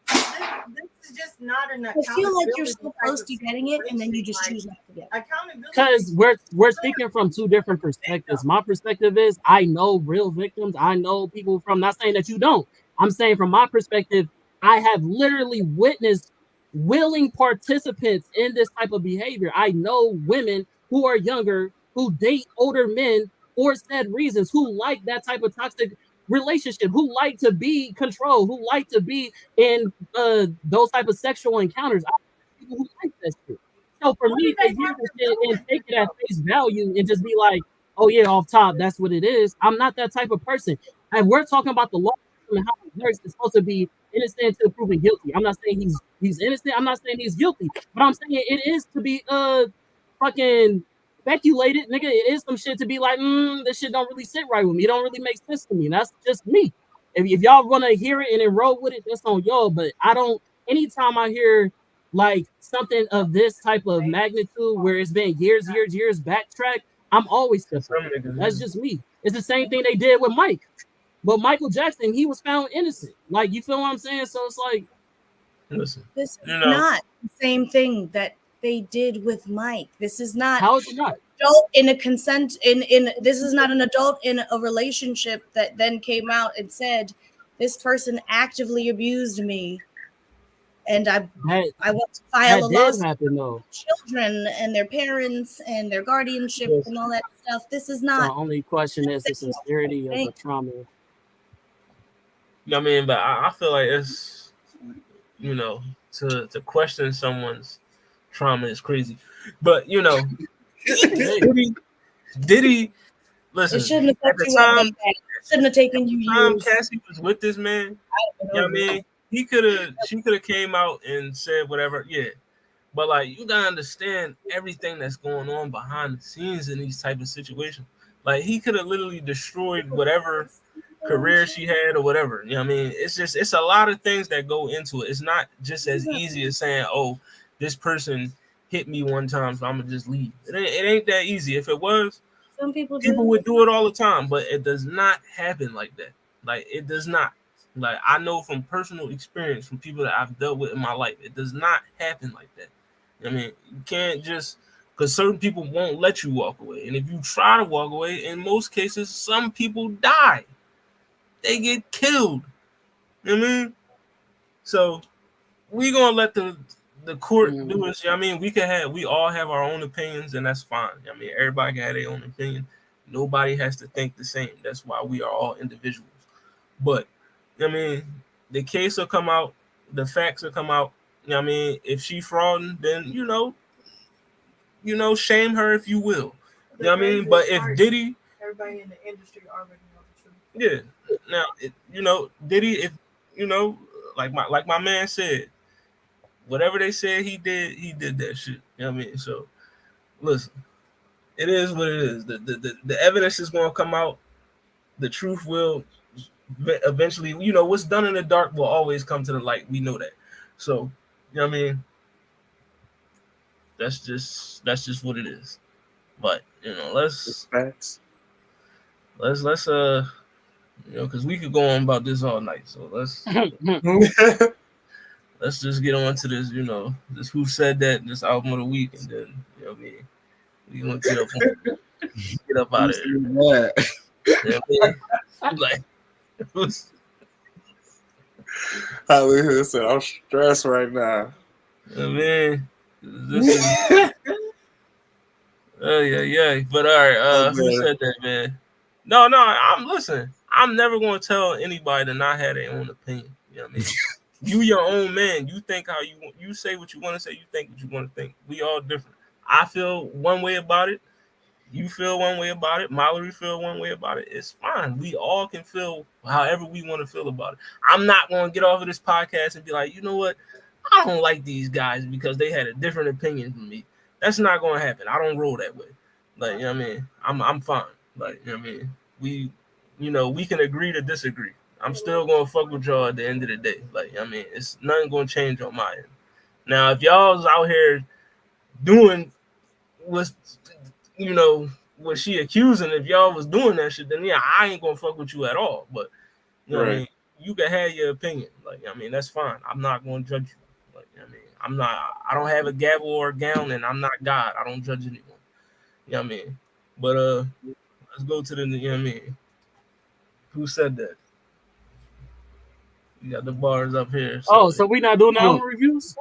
This is just not an I feel like you're so close to getting it, and then you just choose not to get it. Because we're speaking from two different perspectives. My perspective is I know real victims. I know people from. Not saying that you don't. I'm saying from my perspective, I have literally witnessed willing participants in this type of behavior. I know women who are younger who date older men for said reasons, who like that type of toxic relationship, who like to be controlled, who like to be in those type of sexual encounters. I know people who like that shit. So for me to hear this shit and take it at face value and just be like, oh yeah, off top, that's what it is. I'm not that type of person. And we're talking about the law system and how it works. It's supposed to be innocent until proven guilty. I'm not saying he's innocent. I'm not saying he's guilty. But I'm saying it is to be fucking speculated, nigga. It is some shit to be like, this shit don't really sit right with me. It don't really make sense to me. And that's just me. If y'all want to hear it and enroll with it, that's on y'all. But I don't. Anytime I hear like something of this type of magnitude, where it's been years backtrack, I'm always skeptical. That's just me. It's the same thing they did with Mike. But Michael Jackson, he was found innocent. Like, you feel what I'm saying? So it's like, listen, this is not the same thing that they did with Mike. This is not. How is it not? Adult in a consent in this is not an adult in a relationship that then came out and said this person actively abused me, and I want to file a lawsuit for children and their parents and their guardianship and all that stuff. This is not. The only question is the sincerity of the trauma. I mean, but I feel like it's, to question someone's trauma is crazy. But Diddy, listen, it shouldn't at the time, shouldn't have taken you time years. Cassie was with this man, you know what I mean? She could have came out and said whatever, yeah. But like you gotta understand everything that's going on behind the scenes in these type of situations. Like he could have literally destroyed whatever career she had or whatever. You know what I mean? It's a lot of things that go into it. It's not just as easy as saying, oh, this person hit me one time, so I'm gonna just leave. It ain't that easy. If it was, Some people would do it all the time, but it does not happen like that. Like it does not. Like I know from personal experience from people that I've dealt with in my life, it does not happen like that. I mean, you can't just because certain people won't let you walk away, and if you try to walk away, in most cases, some people die. They get killed. You know what I mean? So we gonna let the court do it. I mean, we all have our own opinions, and that's fine. I mean, everybody can have their own opinion. Nobody has to think the same. That's why we are all individuals. But I mean, the case will come out, the facts will come out. You know what I mean? If she frauding, then shame her if you will. You know what I mean? But if Diddy, everybody in the industry already know the truth. yeah. Now, Diddy, if like my man said, whatever they said he did that shit. You know what I mean? So listen, it is what it is. The evidence is gonna come out. The truth will eventually, what's done in the dark will always come to the light. We know that. So, you know what I mean? That's just what it is. But, let's because we could go on about this all night. So let's just get on to this, this Who Said That, this album of the week, and then, you know what I mean? We gonna get up out of here. You know what I mean? Like, Hollywood said, I'm stressed right now. Man, this is yeah. But all right, who said that, man? No, I'm listening. I'm never gonna tell anybody to not have their own opinion. You know what I mean? You your own man. You think how you want. You say what you want to say. You think what you want to think. We all different. I feel one way about it. You feel one way about it. Mallory feel one way about it. It's fine. We all can feel however we want to feel about it. I'm not going to get off of this podcast and be like, you know what? I don't like these guys because they had a different opinion from me. That's not going to happen. I don't roll that way. Like, you know what I mean? I'm fine. Like, you know what I mean? We can agree to disagree. I'm still going to fuck with y'all at the end of the day. Like, you know what I mean? It's nothing going to change on my end. Now, if y'all's out here doing what's what she accusing, if y'all was doing that shit, then yeah, I ain't gonna fuck with you at all. But you know what I mean, you can have your opinion. Like, I mean, that's fine. I'm not gonna judge you. Like, I mean, I don't have a gavel or a gown, and I'm not God. I don't judge anyone. You know what I mean? But let's go to the, you know what I mean? Who said that? You got the bars up here. So we not doing the album reviews?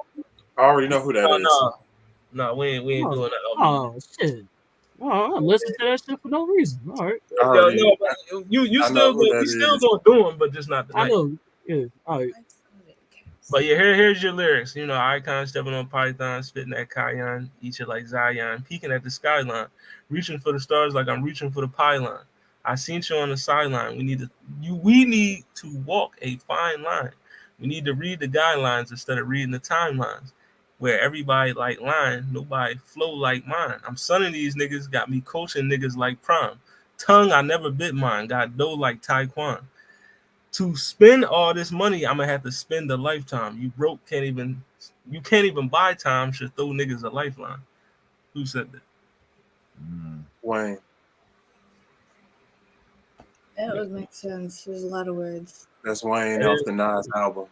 I already know who that is. No, we ain't doing that. Oh shit! Well, I'm listening to that shit for no reason. All right. You still gonna do them, but just not tonight. I know. Yeah. All right. But yeah, here's your lyrics. Icon stepping on Python, spitting that Kion, eat it like Zion, peeking at the skyline, reaching for the stars like I'm reaching for the pylon. I seen you on the sideline. We need to walk a fine line. We need to read the guidelines instead of reading the timelines. Where everybody like line, nobody flow like mine. I'm sunning these niggas, got me coaching niggas like Prime. Tongue, I never bit mine, got dough like Taekwon. To spend all this money, I'm gonna have to spend a lifetime. You broke, can't even buy time, should throw niggas a lifeline. Who said that? Wayne. That would make sense. There's a lot of words. That's Wayne off the Nas album.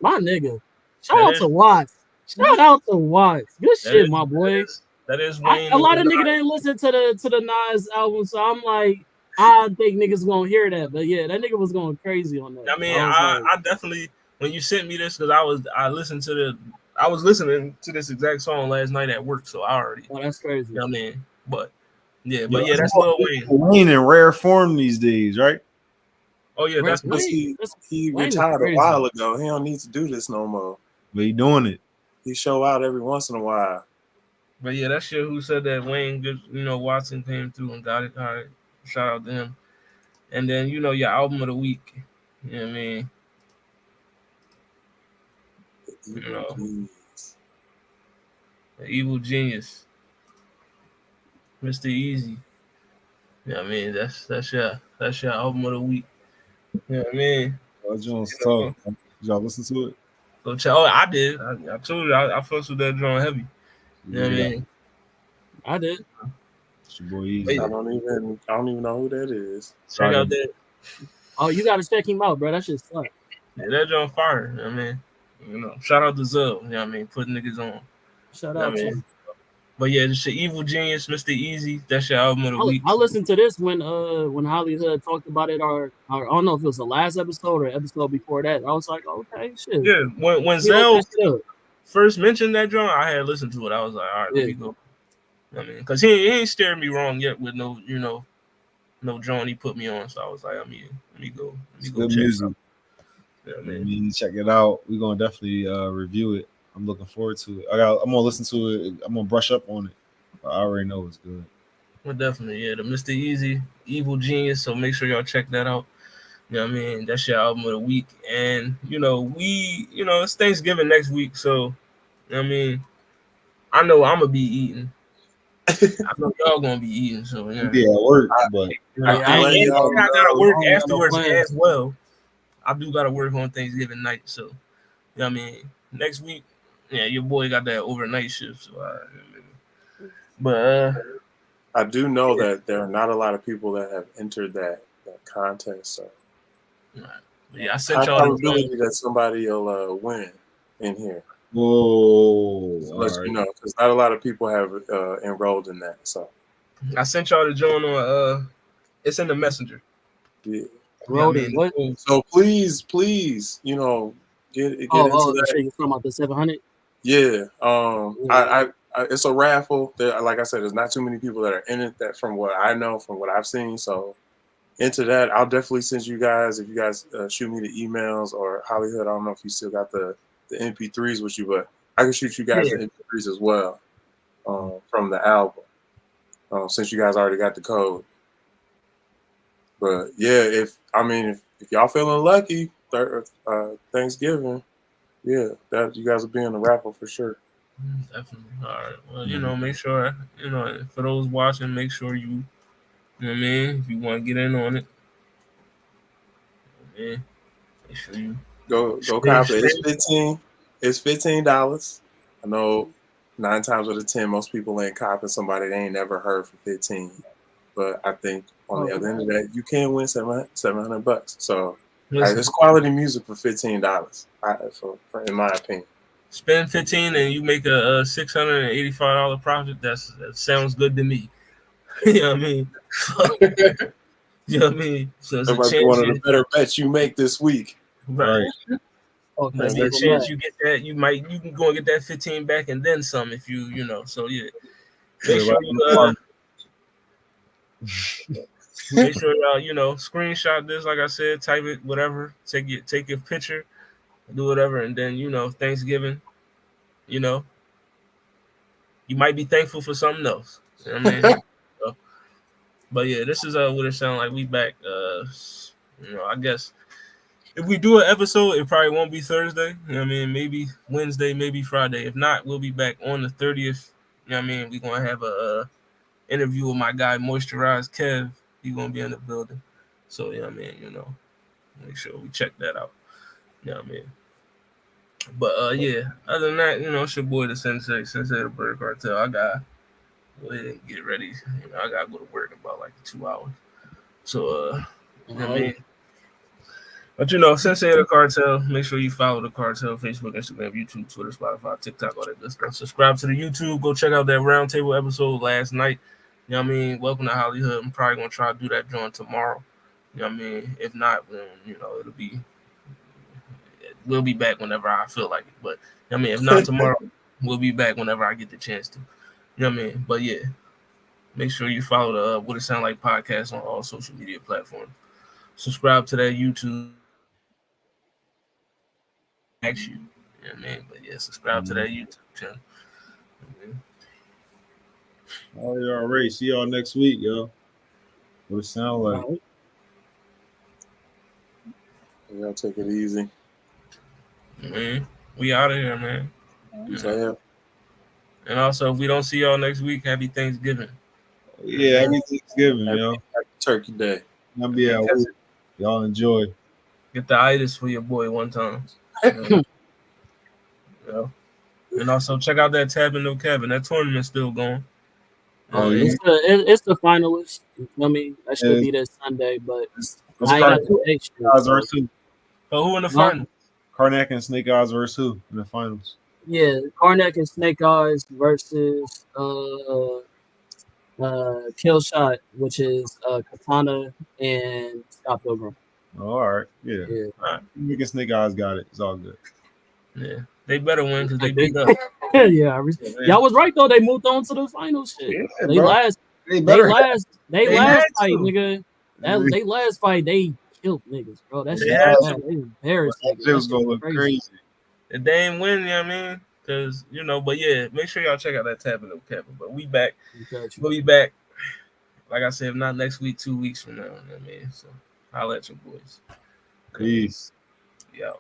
My nigga. Shout out to Watts. Shout out to Watts. Good shit, my boy. That is Wayne. A lot of niggas ain't listen to the Nas album, so I'm like, I think niggas gonna hear that. But yeah, that nigga was going crazy on that. I mean, I definitely, when you sent me this, because I was listening to this exact song last night at work, so I already. Oh, that's crazy. You know what I mean? But that's Lil Wayne. Wayne in rare form these days, right? Oh yeah, that's he retired a while ago. He don't need to do this no more. But he doing it. He show out every once in a while. But yeah, that shit. Who said that? Wayne, Watson came through and got it. All right, shout out to him. And then your album of the week. You know what I mean? You know, the Evil Genius, Mr. Easy. You know what I mean? That's your album of the week. You know what I mean? That Jones tough. Did y'all listen to it? Go check. Oh, I did. I told you I fucks with that drum heavy. You know what I mean? I did. It's your boy Easy. I don't even know who that is. Check out that. Oh, you gotta check him out, bro. That shit's fun. Yeah, that drum fire. You know what I mean? Shout out to Zell. You know what I mean? Putting niggas on. Shout You know out what I to mean? But yeah, this shit, Evil Genius, Mr. Easy. That's your album of the week. I listened to this when Hollywood talked about it, or I don't know if it was the last episode or episode before that. I was like, okay, shit. Yeah, when Zell first mentioned that drum, I had listened to it. I was like, all right, let me go. I mean, because he ain't stared me wrong yet with no drum he put me on. So I was like, let me go good check music. it out. Yeah, man. Check it out. We're gonna definitely review it. I'm looking forward to it. I'm gonna listen to it. I'm gonna brush up on it. I already know it's good. Well, definitely, yeah. The Mr. Easy, Evil Genius. So make sure y'all check that out. You know what I mean? That's your album of the week. And it's Thanksgiving next week. So you know what I mean, I know I'm gonna be eating. I know y'all gonna be eating. So yeah, work, but I gotta work afterwards as well. I do gotta work on Thanksgiving night. So you know what I mean, next week, yeah, your boy got that overnight shift. So I do know that there are not a lot of people that have entered that contest. So yeah, I sent high y'all probability that somebody will win in here. Whoa! So let you know, because not a lot of people have enrolled in that. So I sent y'all the joint on it's in the messenger. Yeah. What? So please, get into that. You're talking about the 700? Yeah. I it's a raffle. Like I said, there's not too many people that are in it. That from what I know, from what I've seen. So into that, I'll definitely send you guys. If you guys shoot me the emails, or Hollywood, I don't know if you still got the MP3s with you, but I can shoot you guys the MP3s as well from the album, since you guys already got the code. But yeah, if y'all feeling lucky, Thanksgiving, yeah, that you guys will be in the raffle for sure. Definitely. All right. Well, make sure for those watching, make sure you know what I mean. If you want to get in on it, yeah, make sure you go cop it. It's $15. I know 9 times out of 10, most people ain't copping somebody they ain't never heard for 15. But I think on the other end of that, you can win $700. So it's quality music for $15. In my opinion. Spend 15 and you make a $685 profit. That sounds good to me. You know what I mean? You know what I mean? So it's that might be one of the better bets you make this week. Right. There's a chance you get that. You can go and get that 15 back and then some if you So yeah. Make sure you make sure y'all screenshot this. Like I said, type it, whatever. Take your picture, do whatever, and then Thanksgiving. You might be thankful for something else. You know what I mean? But yeah, this is what it sounds like. We back. I guess if we do an episode, it probably won't be Thursday. You know what I mean? Maybe Wednesday, maybe Friday. If not, we'll be back on the 30th. You know what I mean? We're gonna have a interview with my guy Moisturized Kev. He's gonna be in the building. So yeah, make sure we check that out. You know what I mean? But yeah, other than that, it's your boy the Sensei the Bird Cartel. I gotta go ahead and get ready. I gotta go to work in about like 2 hours. So you know what I mean? But Sensei the Cartel, make sure you follow the cartel, Facebook, Instagram, YouTube, Twitter, Spotify, TikTok, all that good stuff. Subscribe to the YouTube. Go check out that roundtable episode last night. You know what I mean? Welcome to Hollywood. I'm probably gonna try to do that joint tomorrow. You know what I mean? If not, then we'll be back whenever I feel like it. But if not tomorrow, we'll be back whenever I get the chance to. You know what I mean? But yeah, make sure you follow the What It Sound Like podcast on all social media platforms. Subscribe to that YouTube. You know what I mean? But yeah, subscribe to that YouTube channel. All right. See y'all next week, yo. What it sound like? Y'all take it easy. Man, we out of here, man. So, yeah. And also, if we don't see y'all next week, happy Thanksgiving. Yeah, happy Thanksgiving, Happy yo. Turkey Day. I'll be out. Y'all enjoy. Get the itis for your boy one time. You know? And also check out that Tab and No Cabin. That tournament's still going. Oh, it's the finalists. You feel me? I should Yeah. be there Sunday, but It's I ain't got 2 extras. Eyes So. versus who? But who in the final? Karnak and Snake Eyes versus who in the finals? Yeah, Karnak and Snake Eyes versus Killshot, which is Katana and Scott Pilgrim. Oh, all right. Yeah. All right. Making Snake Eyes got it. It's all good. Yeah. They better win because they beat us. Yeah, y'all was right though. They moved on to the final shit. Yeah, they bro. last They last had fight, to. nigga. They last fight, they killed niggas, bro. That They shit had was to. bad. They embarrassed That niggas. shit was That gonna shit was look crazy. If they ain't win, you know what I mean? Because, you know, but yeah, make sure y'all check out that Tab and No Cabin. But we back. We'll be back. Like I said, if not next week, 2 weeks from now. You know what I mean? So holla at your boys. Peace. Yeah.